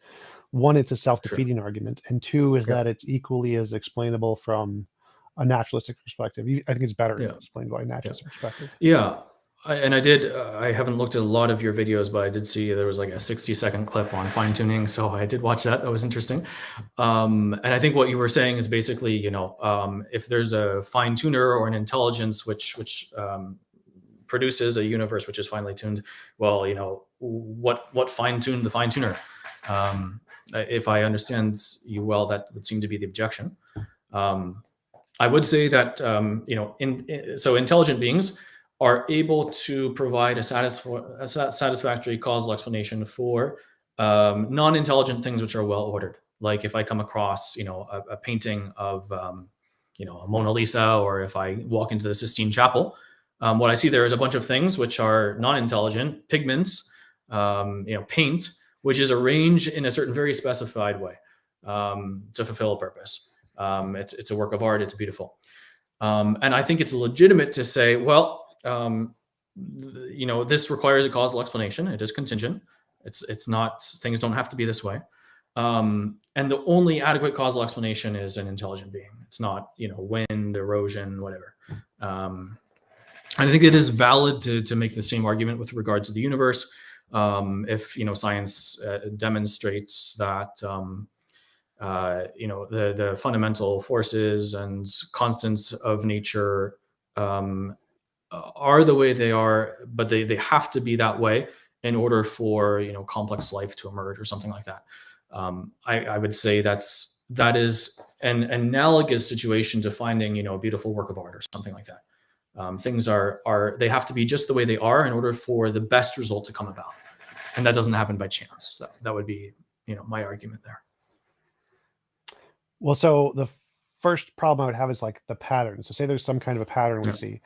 one, it's a self-defeating argument, and two is that it's equally as explainable from a naturalistic perspective. I think it's better explained by a naturalistic perspective. Yeah. I haven't looked at a lot of your videos, but I did see there was like a 60-second clip on fine tuning. So I did watch that. That was interesting. And I think what you were saying is basically, if there's a fine tuner or an intelligence which produces a universe which is finely tuned, well, what fine tuned the fine tuner? If I understand you well, that would seem to be the objection. I would say that, so intelligent beings are able to provide a satisfactory causal explanation for non-intelligent things which are well ordered. Like if I come across, a painting of, a Mona Lisa, or if I walk into the Sistine Chapel, what I see there is a bunch of things which are non-intelligent, pigments, paint, which is arranged in a certain very specified way to fulfill a purpose. It's a work of art. It's beautiful. And I think it's legitimate to say, well, this requires a causal explanation. It is contingent. It's not, things don't have to be this way. And the only adequate causal explanation is an intelligent being. It's not, wind, erosion, whatever. I think it is valid to make the same argument with regard to the universe. If, science demonstrates that, the fundamental forces and constants of nature are the way they are, but they have to be that way in order for complex life to emerge or something like that. I would say that is an analogous situation to finding a beautiful work of art or something like that. Things they have to be just the way they are in order for the best result to come about, and that doesn't happen by chance. That would be my argument there. Well, so the first problem I would have is like the pattern. So say there's some kind of a pattern we see.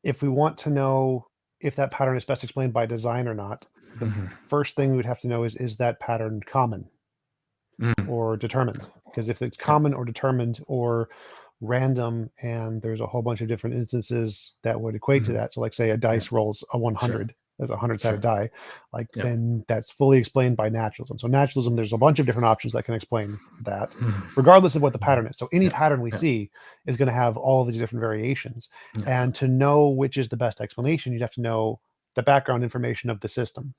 If we want to know if that pattern is best explained by design or not, the first thing we would have to know is that pattern common or determined? Because if it's common or determined or random, and there's a whole bunch of different instances that would equate to that. So like say a dice rolls a 100, there's a 100-sided die, then that's fully explained by naturalism. So naturalism, there's a bunch of different options that can explain that, regardless of what the pattern is. So any pattern we see is going to have all of these different variations. And to know which is the best explanation, you'd have to know the background information of the system.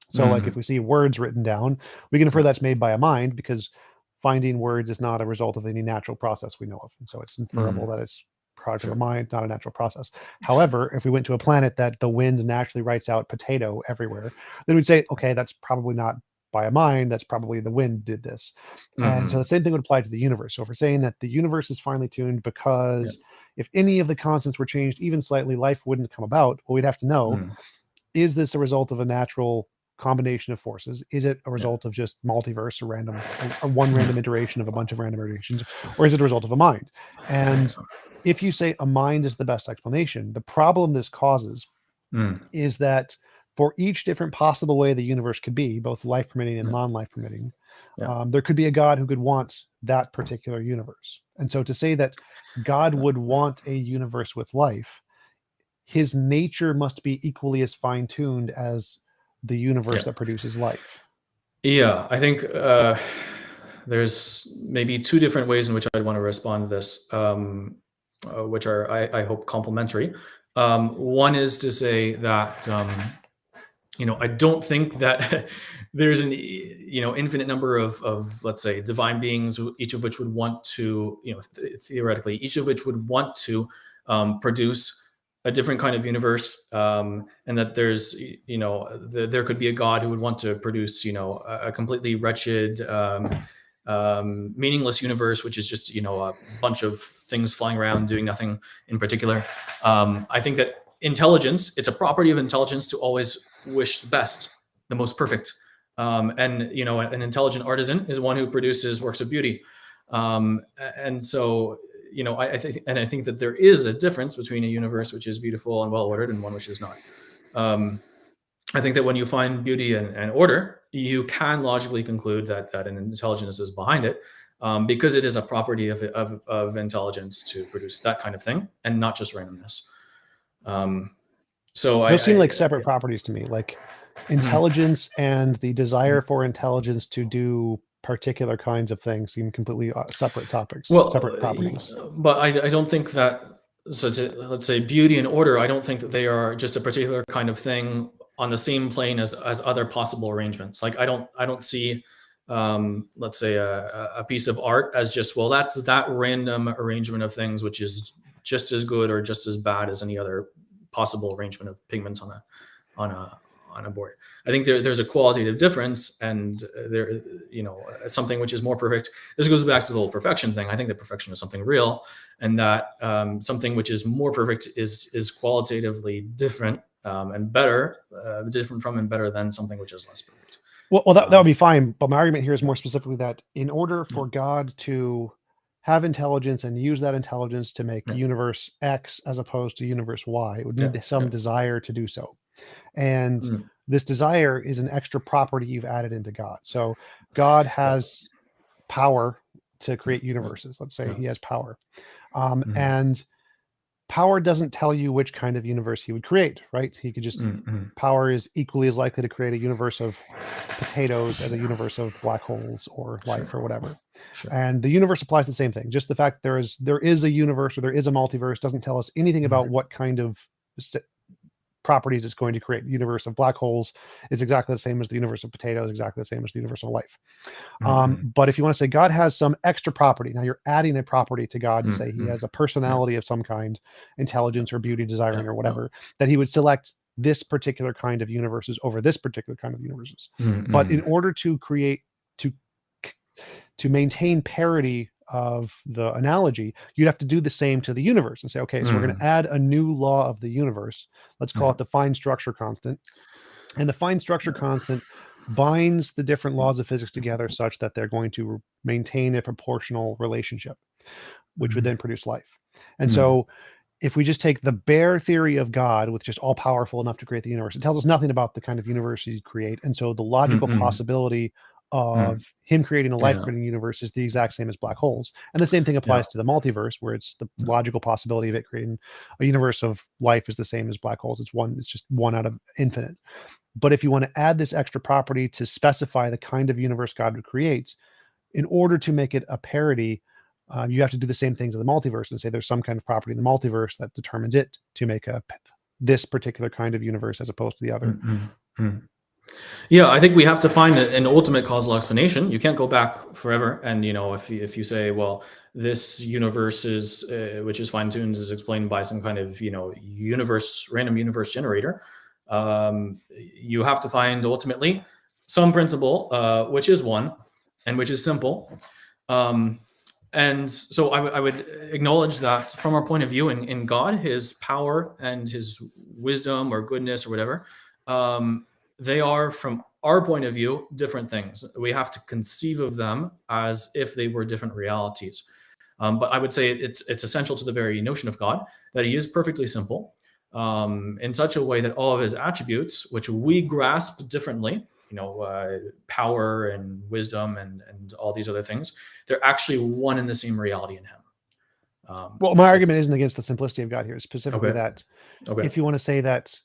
So like if we see words written down, we can infer that's made by a mind, because finding words is not a result of any natural process we know of. And so it's inferable that it's product of a mind, not a natural process. However, if we went to a planet that the wind naturally writes out potato everywhere, then we'd say, okay, that's probably not by a mind, that's probably the wind did this. And so the same thing would apply to the universe. So if we're saying that the universe is finely tuned because if any of the constants were changed even slightly, life wouldn't come about, well, we'd have to know, is this a result of a natural combination of forces? Is it a result of just multiverse or random, or one random iteration of a bunch of random iterations, or is it a result of a mind? And if you say a mind is the best explanation, the problem this causes is that for each different possible way the universe could be, both life permitting and non-life permitting, there could be a God who could want that particular universe. And so to say that God would want a universe with life, his nature must be equally as fine-tuned as the universe that produces life. Yeah, I think there's maybe two different ways in which I'd want to respond to this, which are, I hope, complementary. One is to say that, I don't think that there's an, infinite number of, let's say, divine beings, each of which would want to, theoretically, each of which would want to produce a different kind of universe, and that there's, there could be a God who would want to produce, a completely wretched, meaningless universe, which is just, a bunch of things flying around doing nothing in particular. I think that intelligence, it's a property of intelligence to always wish the best, the most perfect. And, an intelligent artisan is one who produces works of beauty. And so, I think that there is a difference between a universe which is beautiful and well-ordered and one which is not. I think that when you find beauty and order, you can logically conclude that an intelligence is behind it, because it is a property of intelligence to produce that kind of thing and not just randomness. So those seem like separate properties to me, like intelligence and the desire for intelligence to do particular kinds of things seem completely separate topics, separate properties. But I don't think that, let's say beauty and order, I don't think that they are just a particular kind of thing on the same plane as other possible arrangements. Like I don't see, let's say a piece of art as just, well, that's that random arrangement of things which is just as good or just as bad as any other possible arrangement of pigments on a board. I think there's a qualitative difference, and there, something which is more perfect. This goes back to the whole perfection thing. I think that perfection is something real, and that something which is more perfect is qualitatively different and better, different from and better than something which is less perfect. Well, that would be fine. But my argument here is more specifically that in order for God to have intelligence and use that intelligence to make universe X as opposed to universe Y, it would need some desire to do so. And this desire is an extra property you've added into God. So God has power to create universes. Let's say he has power. And power doesn't tell you which kind of universe he would create, right? He could just, power is equally as likely to create a universe of potatoes as a universe of black holes or life or whatever. And the universe applies the same thing. Just the fact there is a universe or there is a multiverse doesn't tell us anything about what kind of properties it's going to create. The universe of black holes is exactly the same as the universe of potatoes, exactly the same as the universe of life. But if you want to say God has some extra property, now you're adding a property to God to say he has a personality of some kind, intelligence or beauty, desiring or whatever, that he would select this particular kind of universes over this particular kind of universes. But in order to create, to maintain parity of the analogy, you'd have to do the same to the universe and say, okay, so we're going to add a new law of the universe. Let's call it the fine structure constant. And the fine structure constant binds the different laws of physics together such that they're going to maintain a proportional relationship, which would then produce life. And so if we just take the bare theory of God with just all powerful enough to create the universe, it tells us nothing about the kind of universe he'd create. And so the logical possibility of him creating a life-creating universe is the exact same as black holes. And the same thing applies to the multiverse, where it's the logical possibility of it creating a universe of life is the same as black holes. It's just one out of infinite. But if you want to add this extra property to specify the kind of universe God would create, in order to make it a parity, you have to do the same thing to the multiverse and say there's some kind of property in the multiverse that determines it to make this particular kind of universe as opposed to the other. Yeah, I think we have to find an ultimate causal explanation. You can't go back forever. And if you say, well, this universe is which is fine tuned is explained by some kind of random universe generator. You have to find ultimately some principle which is one and which is simple. And so I would acknowledge that from our point of view in God, his power and his wisdom or goodness or whatever, they are, from our point of view, different things. We have to conceive of them as if they were different realities. But I would say it's essential to the very notion of God that he is perfectly simple, in such a way that all of his attributes, which we grasp differently, power and wisdom and all these other things, they're actually one and the same reality in him. Well, my argument isn't against the simplicity of God here, specifically Okay. that Okay. if you want to say that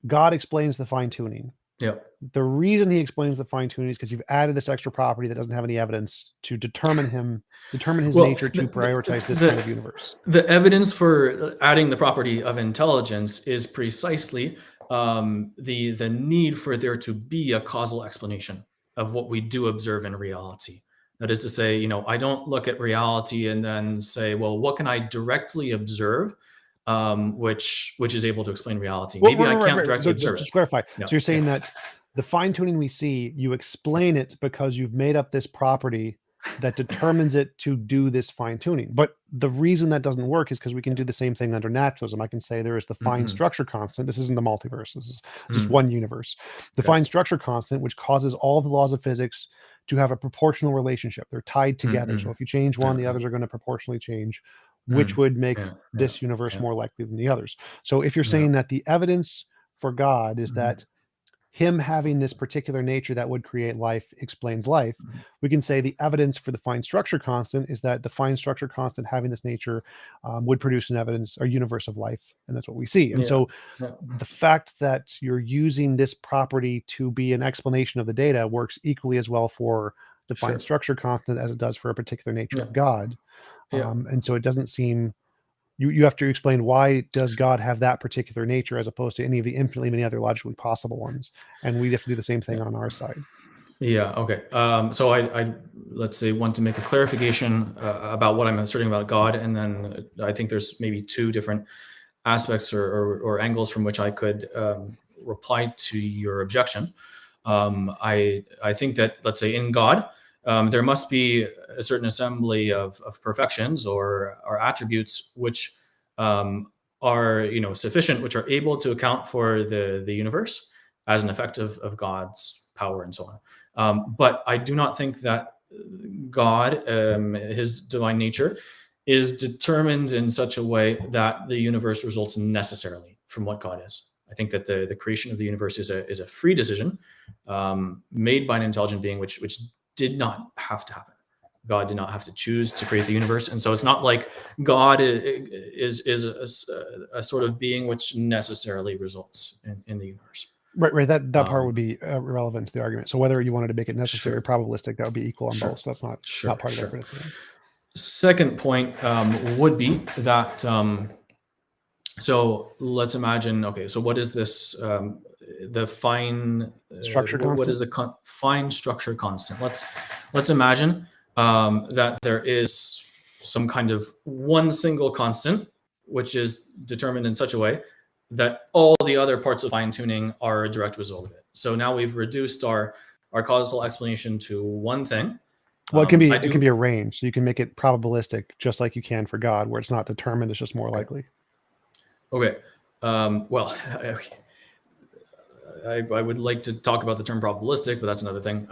God explains the fine tuning, Yeah. the reason he explains the fine tuning is because you've added this extra property that doesn't have any evidence to determine his Well, nature to prioritize this kind of universe. The evidence for adding the property of intelligence is precisely the need for there to be a causal explanation of what we do observe in reality. That is to say, I don't look at reality and then say, well, what can I directly observe, which is able to explain reality? Maybe I can't directly So observe just it. clarify. Yeah, So you're saying yeah. that the fine tuning we see, you explain it because you've made up this property that determines it to do this fine tuning. But the reason that doesn't work is because we can do the same thing under naturalism. I can say there is the fine Mhm. structure constant. This isn't the multiverse. This is just Mhm. one universe. The Okay. fine structure constant, which causes all the laws of physics to have a proportional relationship. They're tied together. So Mhm. if you change one, the Yeah. others are going to proportionally change, which Mhm. would make Yeah. Yeah. this universe Yeah. more likely than the others. So if you're Yeah. saying that the evidence for God is Mhm. that him having this particular nature that would create life explains life, we can say the evidence for the fine structure constant is that the fine structure constant having this nature would produce an evidence or universe of life, and that's what we see. And Yeah. so Yeah. the fact that you're using this property to be an explanation of the data works equally as well for the fine Sure. structure constant as it does for a particular nature Yeah. of God. Yeah. And so it doesn't seem you have to explain why does God have that particular nature as opposed to any of the infinitely many other logically possible ones, and we have to do the same thing Yeah. on our side. Yeah. Okay. So I let's say want to make a clarification about what I'm asserting about God, and then I think there's maybe two different aspects or angles from which I could reply to your objection. I think that, let's say, in God, there must be a certain assembly of perfections or attributes which are sufficient, which are able to account for the universe as an effect of God's power and so on. But I do not think that God, his divine nature, is determined in such a way that the universe results necessarily from what God is. I think that the creation of the universe is a free decision made by an intelligent being, which did not have to happen. God did not have to choose to create the universe, and so it's not like God is a sort of being which necessarily results in the universe. Right. That part would be irrelevant to the argument. So whether you wanted to make it necessary or Sure, probabilistic, that would be equal on both. sure, So that's not sure, part of their sure. criticism. Second point would be that. So let's imagine. Okay, so what is this? The fine Structure what is constant. the fine structure constant? Let's imagine that there is some kind of one single constant which is determined in such a way that all the other parts of fine tuning are a direct result of it. So now we've reduced our causal explanation to one thing. Well, it can I be do. a range, so you can make it probabilistic just like you can for God, where it's not determined; it's just more Okay. likely. Okay. Well, I would like to talk about the term probabilistic, but that's another thing.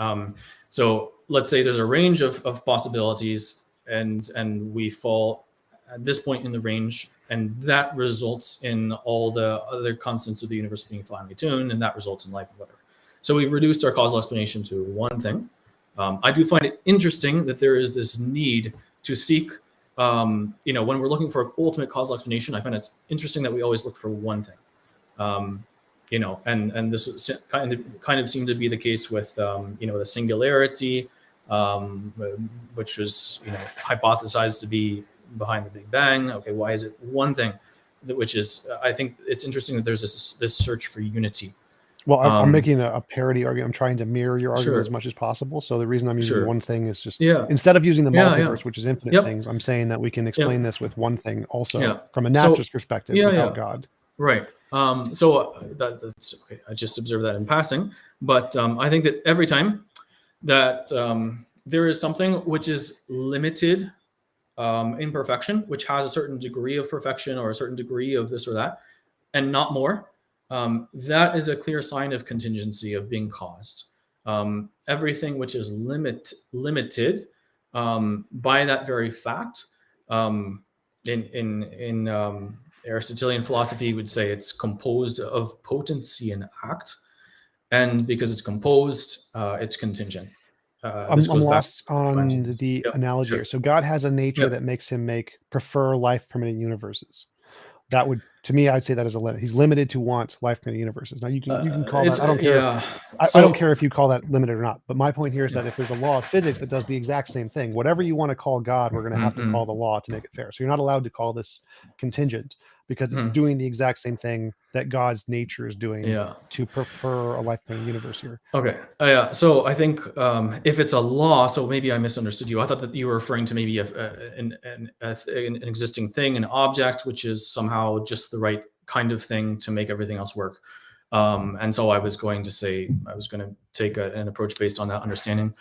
So let's say there's a range of possibilities, and we fall at this point in the range, and that results in all the other constants of the universe being finely tuned, and that results in life and whatever. So we've reduced our causal explanation to one thing. I do find it interesting that there is this need to seek, when we're looking for ultimate causal explanation, I find it's interesting that we always look for one thing. And this was kind of seemed to be the case with the singularity, which was hypothesized to be behind the Big Bang. Okay, why is it one thing? Which is, I think it's interesting that there's this search for unity. Well, I'm making a parody argument. I'm trying to mirror your argument Sure. as much as possible. So the reason I'm using Sure. one thing is just Yeah. instead of using the Yeah. multiverse, which is infinite Yep. things, I'm saying that we can Yep. explain this with one thing also Yeah. from a So naturalist perspective without God. Right. So that's okay. I just observed that in passing, but I think that every time that there is something which is limited in perfection, which has a certain degree of perfection or a certain degree of this or that, and not more, that is a clear sign of contingency, of being caused. Everything which is limited by that very fact, in Aristotelian philosophy, would say it's composed of potency and act, and because it's composed, it's contingent. I'm This goes back lost to on Qualia. the Yep, analogy sure. here. So God has a nature that Yep. makes him prefer life permitting universes. That would, to me, I'd say that is a limit. He's limited to want life permitting universes. Now you can call It's that. I don't care. yeah. I don't care So if you call that limited or not. But my point here is yeah. that if there's a law of physics that does the exact same thing, whatever you want to call God, we're going to have to call the law to make it fair. So you're not allowed to call this contingent because it's doing the exact same thing that God's nature is doing Yeah. to prefer a life permitting universe here. Okay. Yeah. So I think if it's a law, so maybe I misunderstood you. I thought that you were referring to maybe an existing thing, an object, which is somehow just the right kind of thing to make everything else work. And so I was going to take an approach based on that understanding.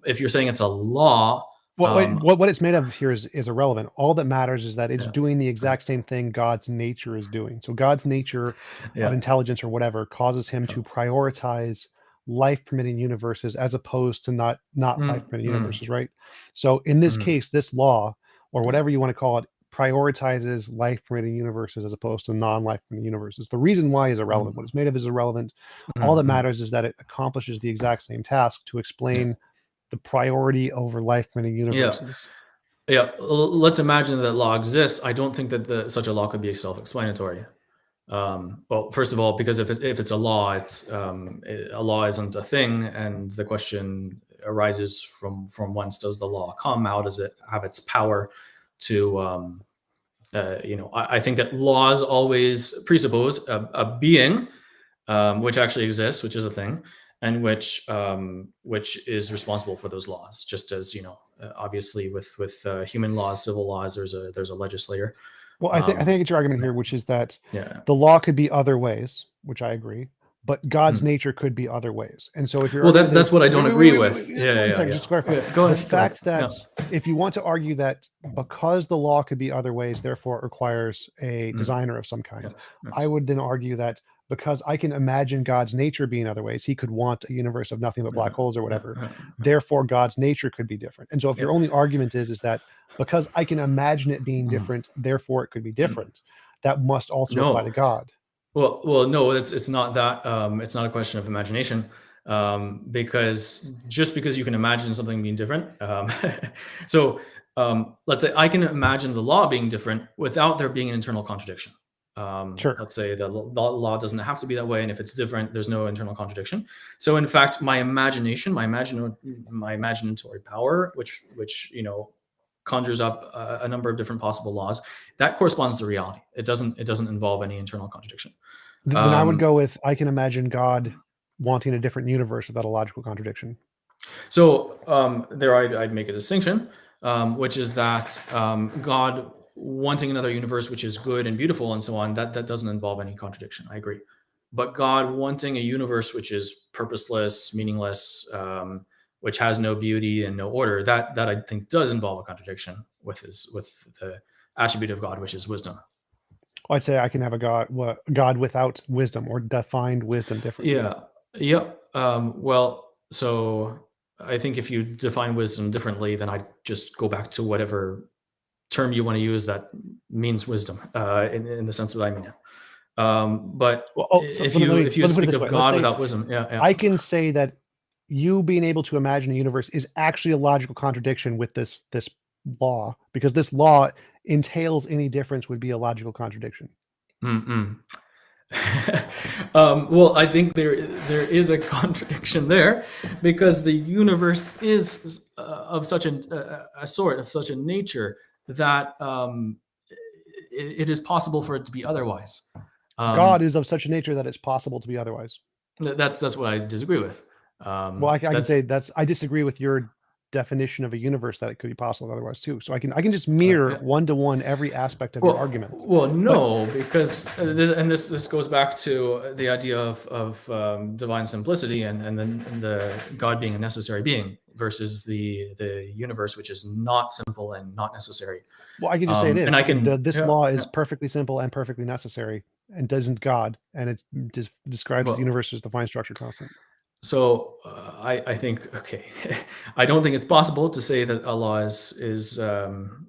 If you're saying it's a law, What it's made of here is irrelevant. All that matters is that it's Yeah. doing the exact same thing God's nature is doing. So God's nature of intelligence or whatever causes him to prioritize life permitting universes as opposed to not life permitting universes, right? So in this case, this law or whatever you want to call it prioritizes life permitting universes as opposed to non-life permitting universes. The reason why is irrelevant. What it's made of is irrelevant. All that matters is that it accomplishes the exact same task to explain the priority over life permitting universes. Yeah. Let's imagine that law exists. I don't think that such a law could be self-explanatory. Well, first of all, because if it's a law, a law isn't a thing, and the question arises from whence does the law come? How does it have its power to I think that laws always presuppose a being which actually exists, which is a thing, and which is responsible for those laws. Just as obviously with human laws, civil laws, there's a legislator. Well, I think I get your argument here, which is that Yeah. the law could be other ways, which I agree, but God's nature could be other ways. And so if you're that's what I don't agree with. One second, just to clarify. Yeah, go the ahead. fact that if you want to argue that because the law could be other ways, therefore it requires a designer of some kind, I would then argue that because I can imagine God's nature being other ways, he could want a universe of nothing but black holes or whatever. Therefore, God's nature could be different. And so if your only argument is that because I can imagine it being different, therefore it could be different, that must also apply to God. Well, no, it's not that. It's not a question of imagination, because just because you can imagine something being different, so let's say I can imagine the law being different without there being an internal contradiction. Sure. Let's say the law doesn't have to be that way, and if it's different, there's no internal contradiction. So, in fact, my imagination, my imaginatory power, which conjures up a number of different possible laws, that corresponds to reality. It doesn't involve any internal contradiction. Then I would go with I can imagine God wanting a different universe without a logical contradiction. So there I'd make a distinction, which is that God wanting another universe which is good and beautiful and so on, that doesn't involve any contradiction. I agree. But God wanting a universe which is purposeless, meaningless, which has no beauty and no order, that I think does involve a contradiction with the attribute of God, which is wisdom. Well, I'd say I can have a God without wisdom or defined wisdom differently. Yeah. Yep. Well, so I think if you define wisdom differently, then I'd just go back to whatever term you want to use that means wisdom, in the sense that I mean it. But if you speak of God without wisdom, yeah. I can say that you being able to imagine a universe is actually a logical contradiction with this law, because this law entails any difference would be a logical contradiction. Well, I think there is a contradiction there, because the universe is of such a sort, of such a nature that it is possible for it to be otherwise. God is of such a nature that it's possible to be otherwise. That's what I disagree with. Well, I can say I disagree with your definition of a universe that it could be possible otherwise too. So I can just mirror one-to-one every aspect of your argument. Well, no, because this goes back to the idea of divine simplicity and then the God being a necessary being versus the universe, which is not simple and not necessary. Well, I can just say it is. And I can this law is perfectly simple and perfectly necessary, and doesn't God, and it just describes the universe as defined structure constant. So I think, okay, I don't think it's possible to say that a law is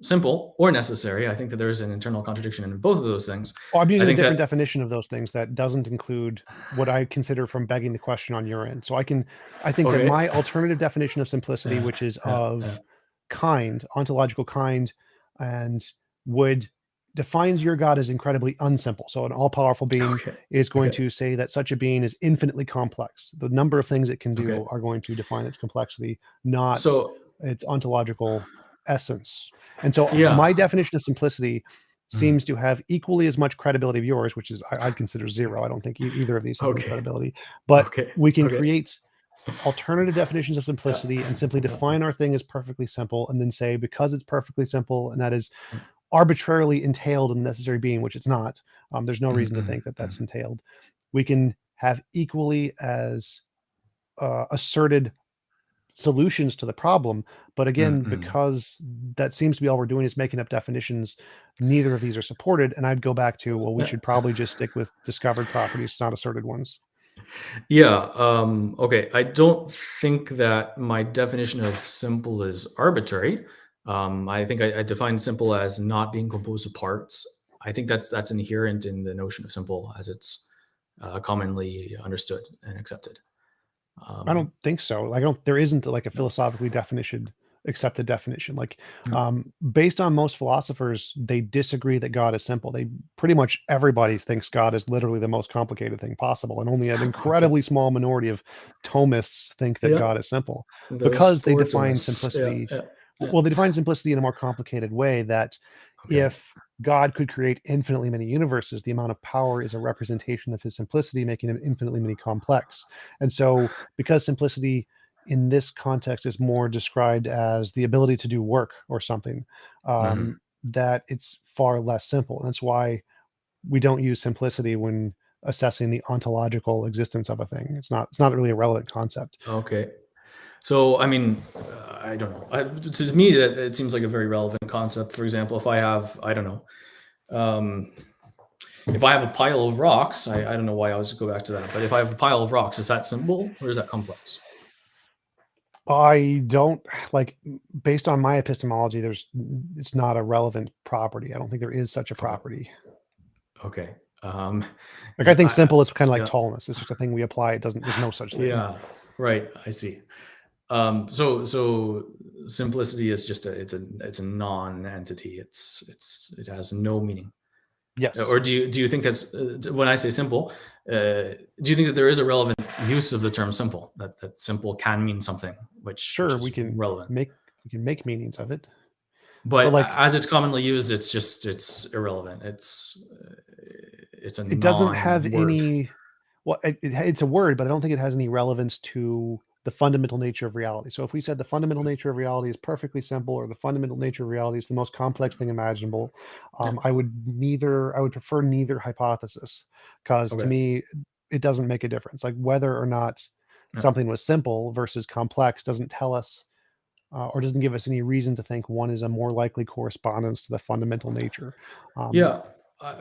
simple or necessary. I think that there's an internal contradiction in both of those things. Well, I'm using a different definition of those things that doesn't include what I consider from begging the question on your end. So I think that my alternative definition of simplicity, which is of kind, ontological kind, and defines your God as incredibly unsimple. So an all-powerful being is going to say that such a being is infinitely complex. The number of things it can do are going to define its complexity, not its ontological essence. And so my definition of simplicity seems to have equally as much credibility of yours, which is I'd consider zero. I don't think either of these have any credibility. But we can create alternative definitions of simplicity and simply define our thing as perfectly simple, and then say, because it's perfectly simple and that is arbitrarily entailed in the necessary being, which it's not, there's no reason to think that that's entailed, we can have equally as asserted solutions to the problem. But again, because that seems to be all we're doing is making up definitions, neither of these are supported, and I'd go back to, well, we should probably just stick with discovered properties, not asserted ones. Okay, I don't think that my definition of simple is arbitrary. I think I define simple as not being composed of parts. I think that's inherent in the notion of simple as it's commonly understood and accepted. I don't think so. There isn't like a philosophically accepted definition. Based on most philosophers, they disagree that God is simple. Pretty much everybody thinks God is literally the most complicated thing possible, and only an incredibly small minority of Thomists think that God is simple, because they define simplicity. Well, they define simplicity in a more complicated way, that if God could create infinitely many universes, the amount of power is a representation of his simplicity, making him infinitely many complex. And so because simplicity in this context is more described as the ability to do work or something, that it's far less simple. And that's why we don't use simplicity when assessing the ontological existence of a thing. It's not really a relevant concept. Okay. So, I mean, I don't know. To me, that it seems like a very relevant concept. For example, if I have, I don't know, if I have a pile of rocks, I don't know why I always go back to that, but if I have a pile of rocks, is that simple or is that complex? I don't based on my epistemology, it's not a relevant property. I don't think there is such a property. Okay. I think simple is kind of like tallness. It's just a thing we apply. There's no such thing. Yeah. Right. I see. So simplicity is just it's a non-entity. It has no meaning. Yes. Or do you think that's when I say simple? Do you think that there is a relevant use of the term simple? That simple can mean something, which we can relevant. We can make meanings of it. But as it's commonly used, it's irrelevant. It doesn't have any. Well, it's a word, but I don't think it has any relevance to the fundamental nature of reality. So if we said the fundamental nature of reality is perfectly simple, or the fundamental nature of reality is the most complex thing imaginable, I would prefer neither hypothesis, because to me, it doesn't make a difference. Like whether or not something was simple versus complex doesn't tell us or doesn't give us any reason to think one is a more likely correspondence to the fundamental nature.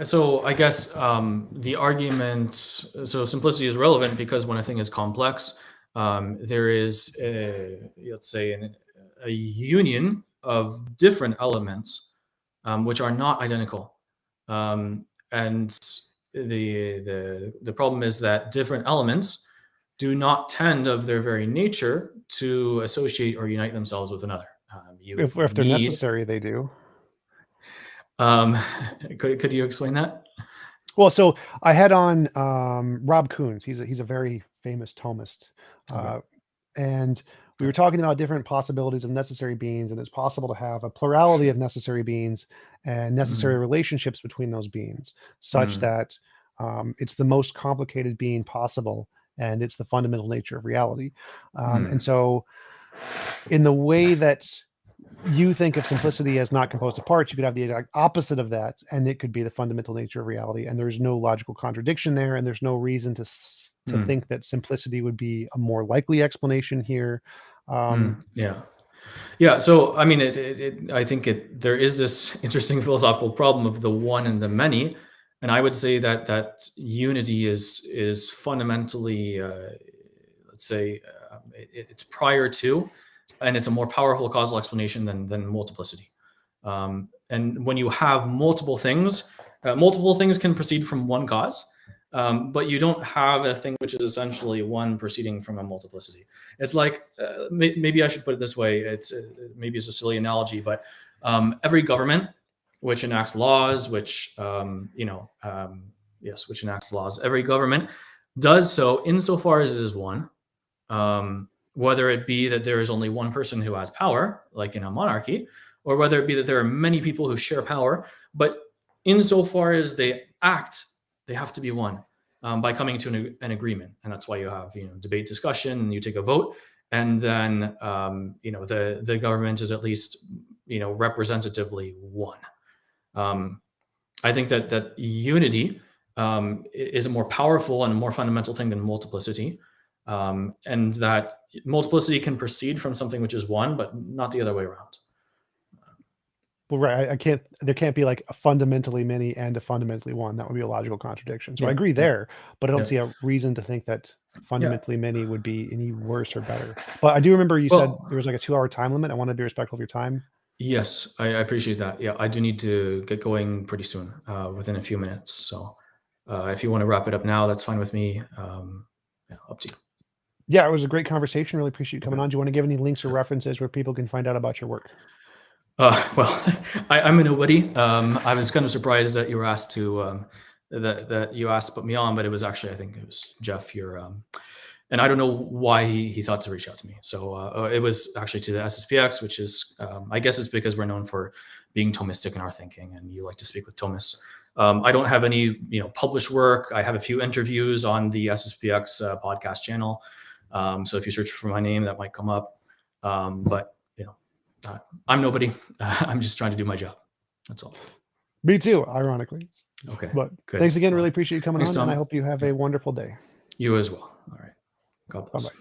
So I guess the argument, so simplicity is relevant because when a thing is complex, there is let's say a union of different elements which are not identical, and the problem is that different elements do not tend of their very nature to associate or unite themselves with another. If they're necessary, they do. Could you explain that? Well, so I had on Rob Koons. He's a very famous Thomist, and we were talking about different possibilities of necessary beings, and it's possible to have a plurality of necessary beings and necessary relationships between those beings, such that It's the most complicated being possible, and it's the fundamental nature of reality. And so, in the way that you think of simplicity as not composed of parts, you could have the exact opposite of that, and it could be the fundamental nature of reality. And there's no logical contradiction there, and there's no reason to think that simplicity would be a more likely explanation here. Yeah. So, I mean, I think there is this interesting philosophical problem of the one and the many, and I would say that unity is fundamentally, let's say, it's prior to, and it's a more powerful causal explanation than multiplicity. And when you have multiple things can proceed from one cause. But you don't have a thing which is essentially one proceeding from a multiplicity. It's like, maybe I should put it this way. Maybe it's a silly analogy, but every government which enacts laws, which enacts laws, every government does so insofar as it is one. Whether it be that there is only one person who has power, like in a monarchy, or whether it be that there are many people who share power, but insofar as they act, they have to be one by coming to an agreement. And that's why you have debate, discussion, and you take a vote, and then the government is at least representatively one. I think that unity is a more powerful and a more fundamental thing than multiplicity, and that multiplicity can proceed from something which is one, but not the other way around. Well, right. There can't be like a fundamentally many and a fundamentally one. That would be a logical contradiction. So I agree there, but I don't see a reason to think that fundamentally many would be any worse or better. But I do remember you said there was like a 2-hour time limit. I want to be respectful of your time. Yes, I appreciate that. Yeah, I do need to get going pretty soon, within a few minutes. So if you want to wrap it up now, that's fine with me. Up to you. Yeah, it was a great conversation. Really appreciate you coming on. Do you want to give any links or references where people can find out about your work? Well, I'm a nobody. I was kind of surprised that you were asked to that you asked to put me on, but it was actually, I think it was Jeff, and I don't know why he thought to reach out to me. So it was actually to the SSPX, which is, I guess it's because we're known for being Thomistic in our thinking, and you like to speak with Thomists. I don't have any published work. I have a few interviews on the SSPX podcast channel. So if you search for my name, that might come up. But I'm nobody. I'm just trying to do my job. That's all. Me too, ironically. Okay. But good. Thanks again. Really appreciate you coming on, Tom. and I hope you have a wonderful day. You as well. All right. God bless. Bye-bye.